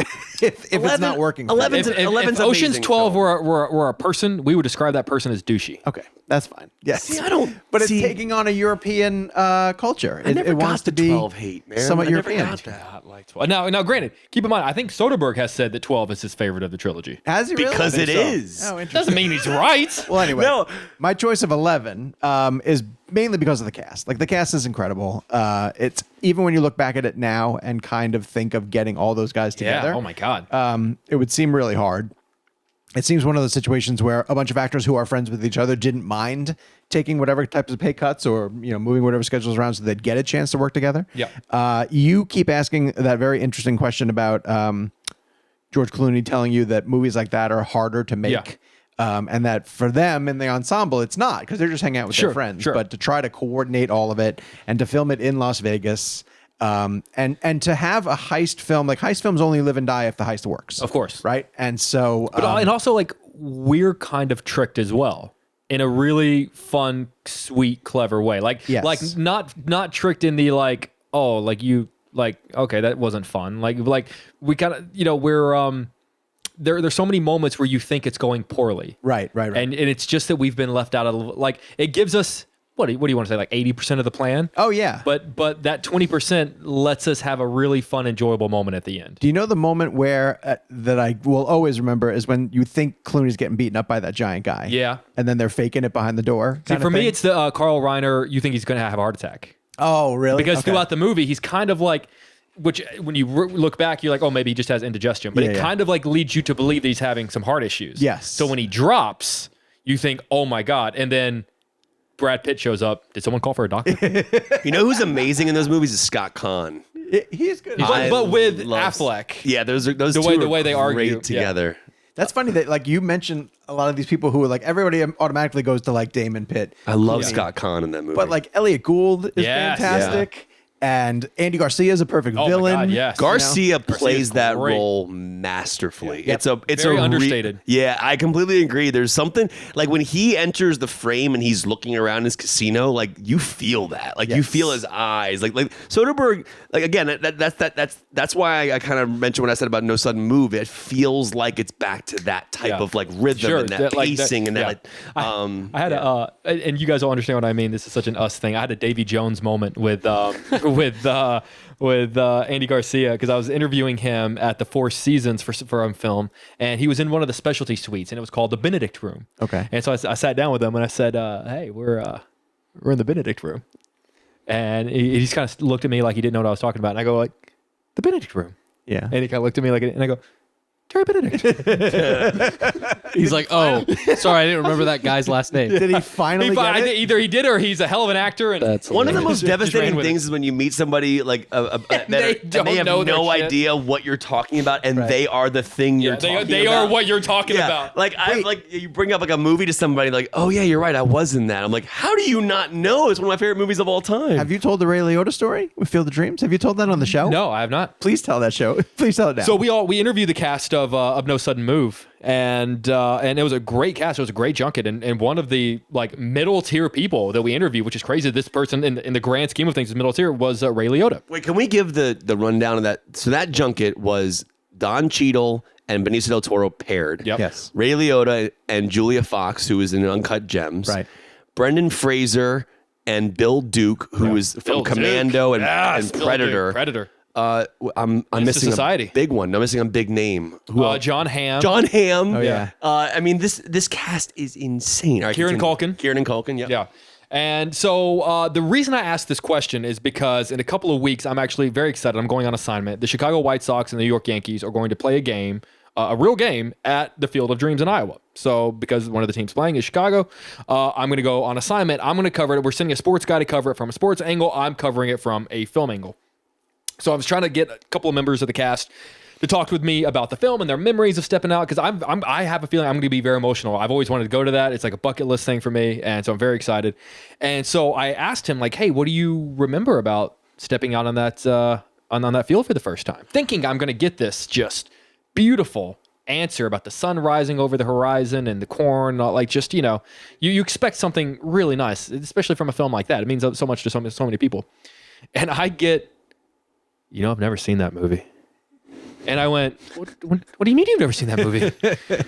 if it's not working. 11's if Ocean's 12 were a person, we would describe that person as douchey. Okay, that's fine. Yes, See, I don't. But see, it's taking on a European culture. I never it got wants the to be 12 hate, man. somewhat I never European. got that. Like 12. Now, granted, keep in mind, I think Soderbergh has said that 12 is his favorite of the trilogy. Has he really? Because it So. is. Oh, interesting. Doesn't mean he's right. Well, anyway, No. my choice of 11 is mainly because of the cast. Like the cast is incredible. It's even when you look back at it now and kind of think of getting all those guys together. Yeah. Oh my God. It would seem really hard. It seems one of those situations where a bunch of actors who are friends with each other didn't mind taking whatever types of pay cuts or moving whatever schedules around so they'd get a chance to work together. Yeah. You keep asking that very interesting question about George Clooney telling you that movies like that are harder to make. And that for them in the ensemble, it's not because they're just hanging out with their friends. Sure. But to try to coordinate all of it and to film it in Las Vegas, and to have a heist film, like heist films only live and die if the heist works, Of course. right? And so, But and also like we're kind of tricked as well in a really fun, sweet, clever way. Like Yes. like not tricked in the like, oh, like you like, okay, that wasn't fun. Like we kind of, you know, we're there's so many moments where you think it's going poorly. right. And it's just that we've been left out of, like, it gives us what do you want to say, like 80% of the plan? Oh yeah. But that 20% lets us have a really fun, enjoyable moment at the end. Do you know the moment where that I will always remember is when you think Clooney's getting beaten up by that giant guy? Yeah. And then they're faking it behind the door. See, for me, it's the Carl Reiner. You think he's going to have a heart attack oh really? because Okay. throughout the movie, he's kind of like, which when you look back, you're like, oh, maybe he just has indigestion. But it kind of like leads you to believe that he's having some heart issues. Yes. So when he drops, you think, oh my God. And then Brad Pitt shows up. Did someone call for a doctor? You know who's amazing in those movies is Scott Kahn. He's good. But with love- Affleck. Yeah, those The two way- are the way they argue, great yeah. together. That's funny that like you mentioned a lot of these people who are like everybody automatically goes to like Damon Pitt. I love Scott Kahn in that movie. But like Elliot Gould is Yes. fantastic. And Andy Garcia is a perfect Oh my villain. God, yes. Garcia plays Garcia's that great. role masterfully. Yeah. It's Very a understated. Yeah, I completely agree. There's something like when he enters the frame and he's looking around his casino, like you feel that. Like you Yes. feel his eyes. Like Soderbergh. Like again, that's why I kind of mentioned when I said about No Sudden Move. It feels like it's back to that type of like rhythm Sure, and that like that- pacing and yeah. that. Like, I had and you guys all understand what I mean. This is such an us thing. I had a Davy Jones moment with Andy Garcia because I was interviewing him at the Four Seasons for a film, and he was in one of the specialty suites, and it was called the Benedict Room. Okay. And so I sat down with him and I said, "Hey, we're in the Benedict Room," and he just kind of looked at me like he didn't know what I was talking about, and I go like, "The Benedict Room," Yeah. and he kind of looked at me like, and I go, "Terry Benedict." He's like, oh, sorry, I didn't remember that guy's last name. Did he finally get it? Either he did or he's a hell of an actor. And That's one of the most Just ran devastating with it. things is when you meet somebody like and they they have don't know no their shit. idea what you're talking about, and Right. they are the thing you're talking about. they are what you're talking about. Like you bring up like a movie to somebody, like, oh yeah, you're right, I was in that. I'm like, how do you not know? It's one of my favorite movies of all time. Have you told the Ray Liotta story with Field of Dreams? Have you told that on the show? No, I have not. Please tell that show. Please tell it now. So we interviewed the cast of No Sudden Move, and it was a great cast. It was a great junket, and one of the like middle tier people that we interviewed, which is crazy. This person in the grand scheme of things is middle tier, was Ray Liotta. Wait, can we give the rundown of that? So that junket was Don Cheadle and Benicio del Toro paired. Yep. Yes. Ray Liotta and Julia Fox, who was in Uncut Gems. Right. Brendan Fraser and Bill Duke, who is from Bill Commando Duke. and Yes, Bill Predator. Duke, Predator. I'm missing Society. a big one. I'm missing a big name. Who else? John Hamm. John Hamm. Oh, yeah. I mean, this cast is insane. All right, Kieran continue. Culkin. Kieran Culkin. Yeah. Yeah. And so the reason I asked this question is because in a couple of weeks, I'm actually very excited. I'm going on assignment. The Chicago White Sox and the New York Yankees are going to play a game, a real game, at the Field of Dreams in Iowa. So because one of the teams playing is Chicago, I'm going to go on assignment. I'm going to cover it. We're sending a sports guy to cover it from a sports angle. I'm covering it from a film angle. So I was trying to get a couple of members of the cast to talk with me about the film and their memories of stepping out, because I have a feeling I'm going to be very emotional. I've always wanted to go to that. It's like a bucket list thing for me, and so I'm very excited. And so I asked him, like, hey, what do you remember about stepping out on that on that field for the first time? Thinking I'm going to get this just beautiful answer about the sun rising over the horizon and the corn, like just, you expect something really nice, especially from a film like that. It means so much to so many people. And I get, I've never seen that movie. And I went, what do you mean you've never seen that movie?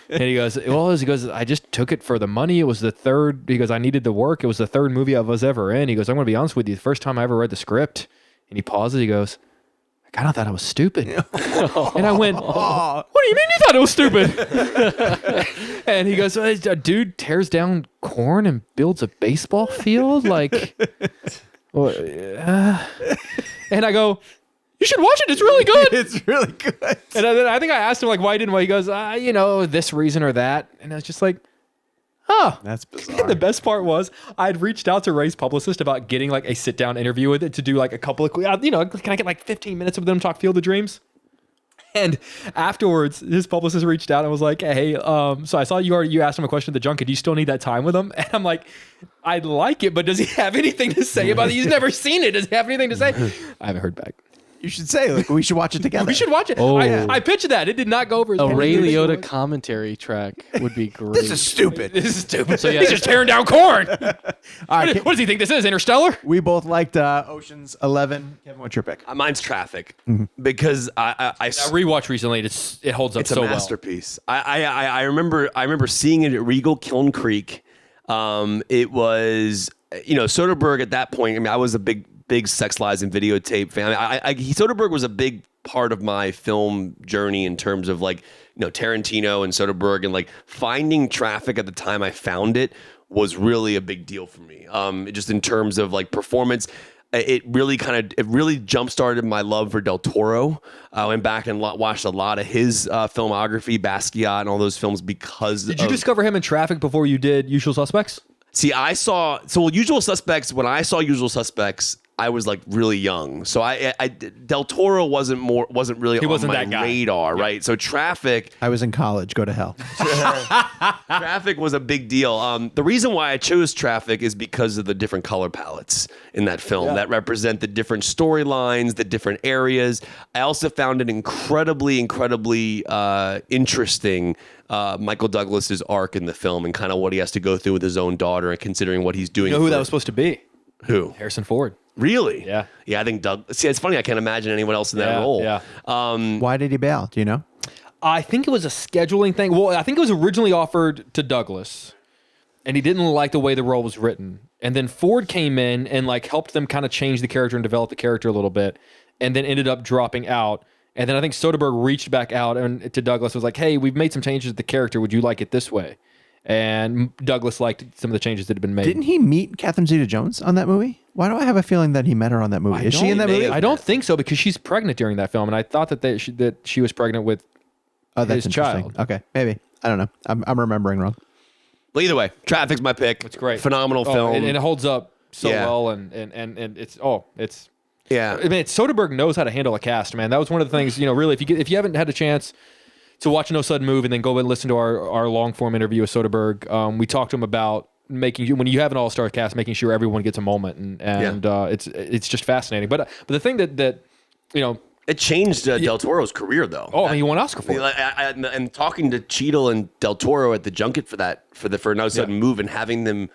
And he goes, I just took it for the money. It was the third, because I needed the work. It was the third movie I was ever in. He goes, I'm going to be honest with you. The first time I ever read the script, and he pauses, he goes, I kind of thought I was stupid. And I went, what do you mean you thought it was stupid? And he goes, a dude tears down corn and builds a baseball field? Like, and I go, you should watch it. It's really good. It's really good. And then I think I asked him, like, why he didn't? Why? He goes, this reason or that. And I was just like, oh. That's bizarre. The best part was I'd reached out to Ray's publicist about getting like a sit down interview with it to do like a couple of, can I get like 15 minutes of them talk Field of Dreams? And afterwards, his publicist reached out and was like, "Hey, so I saw you asked him a question at the junket. Do you still need that time with him?" And I'm like, "I'd like it, but does he have anything to say about it? He's never seen it. Does he have anything to say?" I haven't heard back. You should say, like, we should watch it together. We should watch it. Oh. I pitched that. It did not go over as A well as Ray you think it Liotta would. commentary track would be great. This is stupid. This is stupid. So, yeah, He's just tearing down corn. All right, What does he think this is? Interstellar? we both liked Ocean's 11. Kevin, what's your pick? Mine's Traffic because I I rewatched recently. It holds up it's so a well. masterpiece. I remember seeing it at Regal Kiln Creek. It was Soderbergh at that point. I mean, I was a big Sex Lies and Videotape fan. Soderbergh was a big part of my film journey in terms of Tarantino and Soderbergh, and like finding Traffic at the time I found it was really a big deal for me. Just in terms of like performance. It really jump started my love for Del Toro. I went back and watched a lot of his filmography, Basquiat, and all those films because. Did you discover him in Traffic before you did Usual Suspects? See, Usual Suspects. When I saw Usual Suspects, I was like really young, so Del Toro wasn't really on my radar, right? So Traffic. I was in college. Go to hell. Traffic was a big deal. The reason why I chose Traffic is because of the different color palettes in that film that represent the different storylines, the different areas. I also found it incredibly interesting. Michael Douglas's arc in the film and kind of what he has to go through with his own daughter and considering what he's doing. You know who that was supposed to be? Who? Harrison Ford. Really? Yeah. Yeah, I think Doug. See, it's funny. I can't imagine anyone else in that role. Yeah. Why did he bail? Do you know? I think it was a scheduling thing. Well, I think it was originally offered to Douglas, and he didn't like the way the role was written. And then Ford came in and like helped them kind of change the character and develop the character a little bit, and then ended up dropping out. And then I think Soderbergh reached back out and to Douglas was like, "Hey, we've made some changes to the character. Would you like it this way?" And Douglas liked some of the changes that had been made. Didn't he meet Catherine Zeta-Jones on that movie? Why do I have a feeling that he met her on that movie? Is she in that movie? I don't think so because she's pregnant during that film, and I thought that she was pregnant with that's his child. Okay, maybe. I don't know. I'm remembering wrong. Well, either way, Traffic's my pick. It's great, phenomenal film, and it holds up so well, and it's. Yeah, I mean, Soderbergh knows how to handle a cast, man. That was one of the things, really, if you haven't had a chance to watch No Sudden Move and then go and listen to our long form interview with Soderbergh, we talked to him about when you have an all-star cast, making sure everyone gets a moment, and it's just fascinating. But the thing that it changed Del Toro's career, though. Oh, I mean, he won an Oscar for it. And talking to Cheadle and Del Toro at the junket for No Sudden Move and having them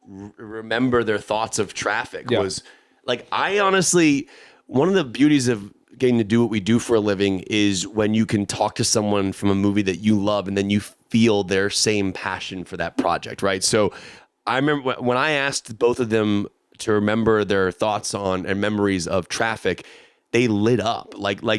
remember their thoughts of Traffic was like, I honestly, one of the beauties of getting to do what we do for a living is when you can talk to someone from a movie that you love and then you feel their same passion for that project, right? So I remember when I asked both of them to remember their thoughts on and memories of Traffic, they lit up. But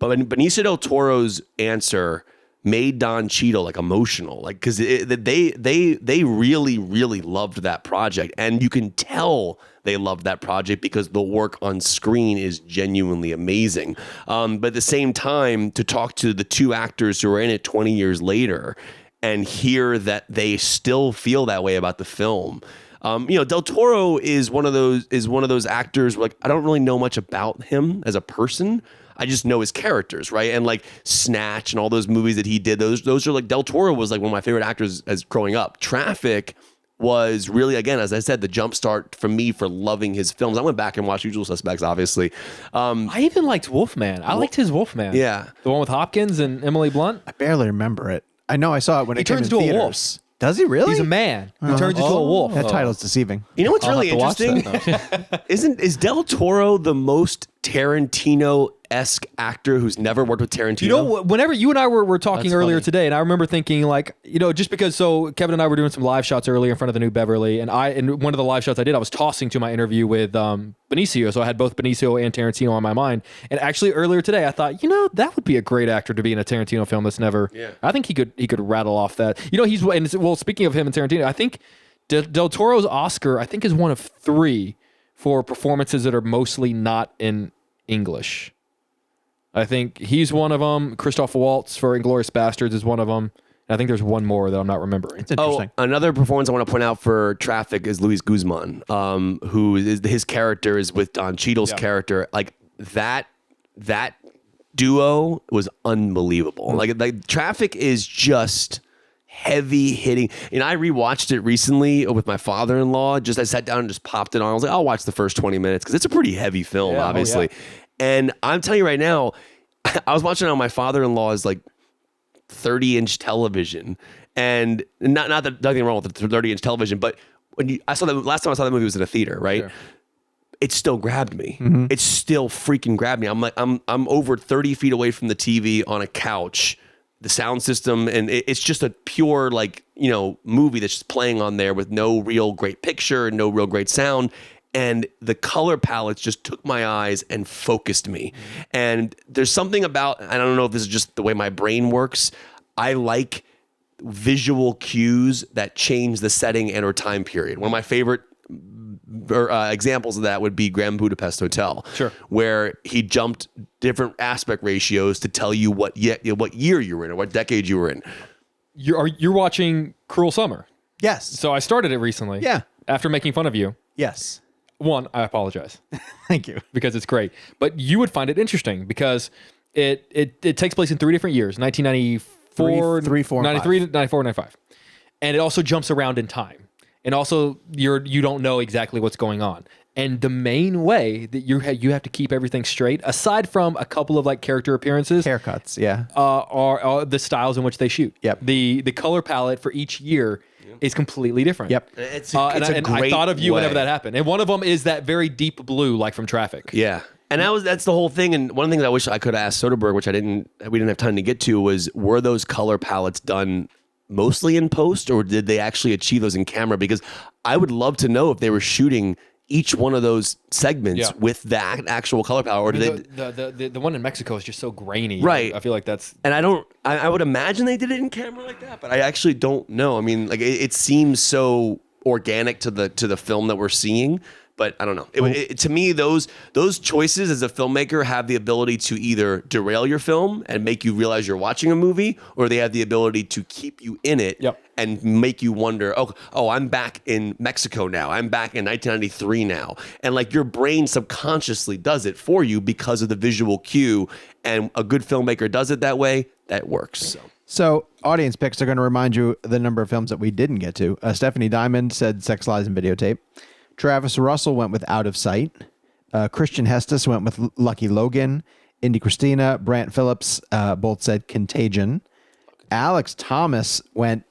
Benicio del Toro's answer made Don Cheadle like emotional, like because they really loved that project, and you can tell they loved that project because the work on screen is genuinely amazing. But at the same time, to talk to the two actors who are in it 20 years later and hear that they still feel that way about the film. Del Toro is one of those actors where, like, I don't really know much about him as a person. I just know his characters, right? And like Snatch and all those movies that he did, those are like, Del Toro was like one of my favorite actors as growing up. Traffic was really, again, as I said, the jumpstart for me for loving his films. I went back and watched Usual Suspects, obviously. I even liked Wolfman. I liked his Wolfman. Yeah. The one with Hopkins and Emily Blunt. I barely remember it. I know I saw it when it came in turns into a theaters. wolf. Does he really? He's a man who turns into a wolf. That title's deceiving. You know what's I'll really have to watch interesting? that Is Del Toro the most Tarantino-esque actor who's never worked with Tarantino? Whenever you and I were talking That's earlier funny. today, and I remember thinking, like, just because, so Kevin and I were doing some live shots earlier in front of the New Beverly, and one of the live shots I did, I was tossing to my interview with Benicio, so I had both Benicio and Tarantino on my mind. And actually earlier today, I thought, that would be a great actor to be in a Tarantino film that's never. Yeah. I think he could rattle off that. Speaking of him and Tarantino, I think Del Toro's Oscar, I think, is one of 3 for performances that are mostly not in English. I think he's one of them. Christoph Waltz for Inglourious Bastards is one of them. And I think there's one more that I'm not remembering. It's interesting. Another performance I want to point out for Traffic is Luis Guzman, who is his character is with Don Cheadle's character. Like that duo was unbelievable. Like Traffic is just heavy hitting. And I rewatched it recently with my father-in-law. Just I sat down and just popped it on. I was like, I'll watch the first 20 minutes because it's a pretty heavy film, obviously. And I'm telling you right now, I was watching it on my father-in-law's like 30-inch television, and not that nothing wrong with the 30-inch television, but when I saw that last time I saw that movie was in a theater, right? Sure. It still grabbed me. Mm-hmm. It still freaking grabbed me. I'm like, I'm over 30 feet away from the TV on a couch, the sound system, and it's just a pure like, movie that's just playing on there with no real great picture and no real great sound. And the color palettes just took my eyes and focused me. Mm-hmm. And there's something about, I don't know if this is just the way my brain works, I like visual cues that change the setting and or time period. One of my favorite examples of that would be Grand Budapest Hotel, where he jumped different aspect ratios to tell you what year you were in or what decade you were in. You're watching Cruel Summer. Yes. So I started it recently. Yeah. After making fun of you. Yes. One, I apologize. Thank you. Because it's great. But you would find it interesting because it takes place in 3 different years, 1994, 93, 94, 95. And it also jumps around in time. And also you don't know exactly what's going on. And the main way that you have to keep everything straight, aside from a couple of like character appearances, haircuts, are the styles in which they shoot. Yep. The color palette for each year is completely different. Yep. It's and I thought of you whenever that happened. And one of them is that very deep blue, like from Traffic. Yeah. And that's the whole thing. And one of the things I wish I could have asked Soderbergh, which we didn't have time to get to, was were those color palettes done mostly in post, or did they actually achieve those in camera? Because I would love to know if they were shooting each one of those segments with that actual color palette, or did the one in Mexico is just so grainy. Right. I feel like that's. And I would imagine they did it in camera like that, but I actually don't know. I mean, like it seems so organic to the film that we're seeing. But I don't know. To me, those choices as a filmmaker have the ability to either derail your film and make you realize you're watching a movie, or they have the ability to keep you in it and make you wonder, oh, I'm back in Mexico now. I'm back in 1993 now. And like your brain subconsciously does it for you because of the visual cue. And a good filmmaker does it that way. That works. So audience picks are going to remind you the number of films that we didn't get to. Stephanie Diamond said Sex, Lies, and Videotape. Travis Russell went with Out of Sight. Christian Hestus went with Lucky Logan. Indy Christina, Brant Phillips both said Contagion. Alex Thomas went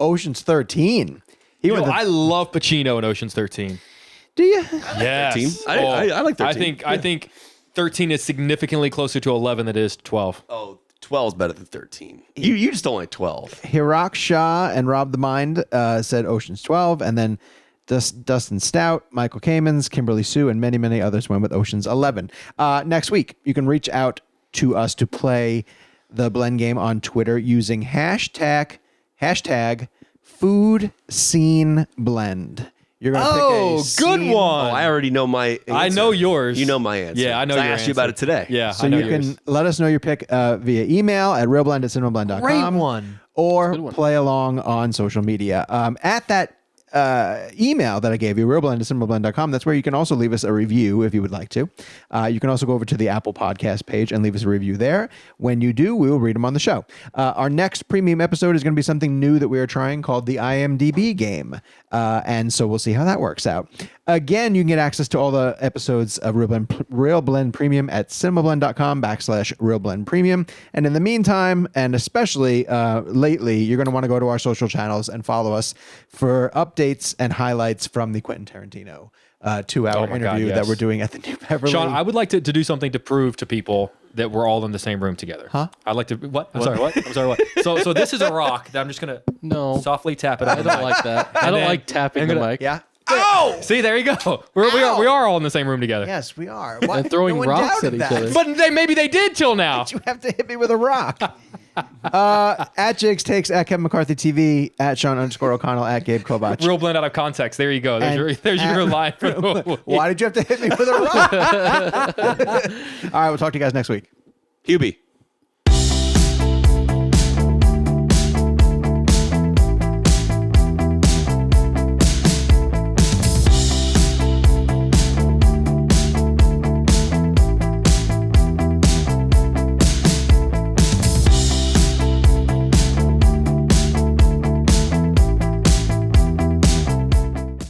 Ocean's 13. I love Pacino in Ocean's 13. Do you? Yes. I like 13. I think 13 is significantly closer to 11 than it is 12. Oh, 12 is better than 13. You just don't like 12. Hirak Shah and Rob the Mind said Ocean's 12, and then Dustin Stout, Michael Kamens, Kimberly Sue, and many, many others went with Ocean's 11. Next week, you can reach out to us to play the Blend Game on Twitter using hashtag food scene blend. You're gonna pick a good scene. one. I already know my answer. I know yours. You know my answer. Yeah, I know I your asked you about it today. Yeah, So I know you yours. can let us know your pick via email at realblend@cinemablend.com. Great one. Or play along on social media. At that email that I gave you, realblend@cinemablend.com, that's where you can also leave us a review if you would like to. You can also go over to the Apple Podcast page and leave us a review there. When you do, we will read them on the show. Our next premium episode is going to be something new that we are trying called the IMDb game. And so we'll see how that works out. Again, you can get access to all the episodes of Real Blend Premium at cinemablend.com/realblend premium. And in the meantime, and especially lately, you're going to want to go to our social channels and follow us for updates and highlights from the Quentin Tarantino 2-hour interview that we're doing at the New Beverly. Sean, I would like to do something to prove to people that we're all in the same room together. Huh? I'd like to. What? I'm sorry. What? I'm sorry. What? So this is a rock that I'm just gonna softly tap it. I don't like that. I don't like tapping the mic. Yeah. Oh! See, there you go. We are all in the same room together. Yes, we are. And throwing rocks at each other. But maybe they did till now. You have to hit me with a rock. At Jigs Takes, at Kevin McCarthy TV, at Sean_O'Connell, at Gabe Kovach. Real Blend out of context. There you go. There's your line. Why did you have to hit me with a rock? All right, we'll talk to you guys next week. Hubie.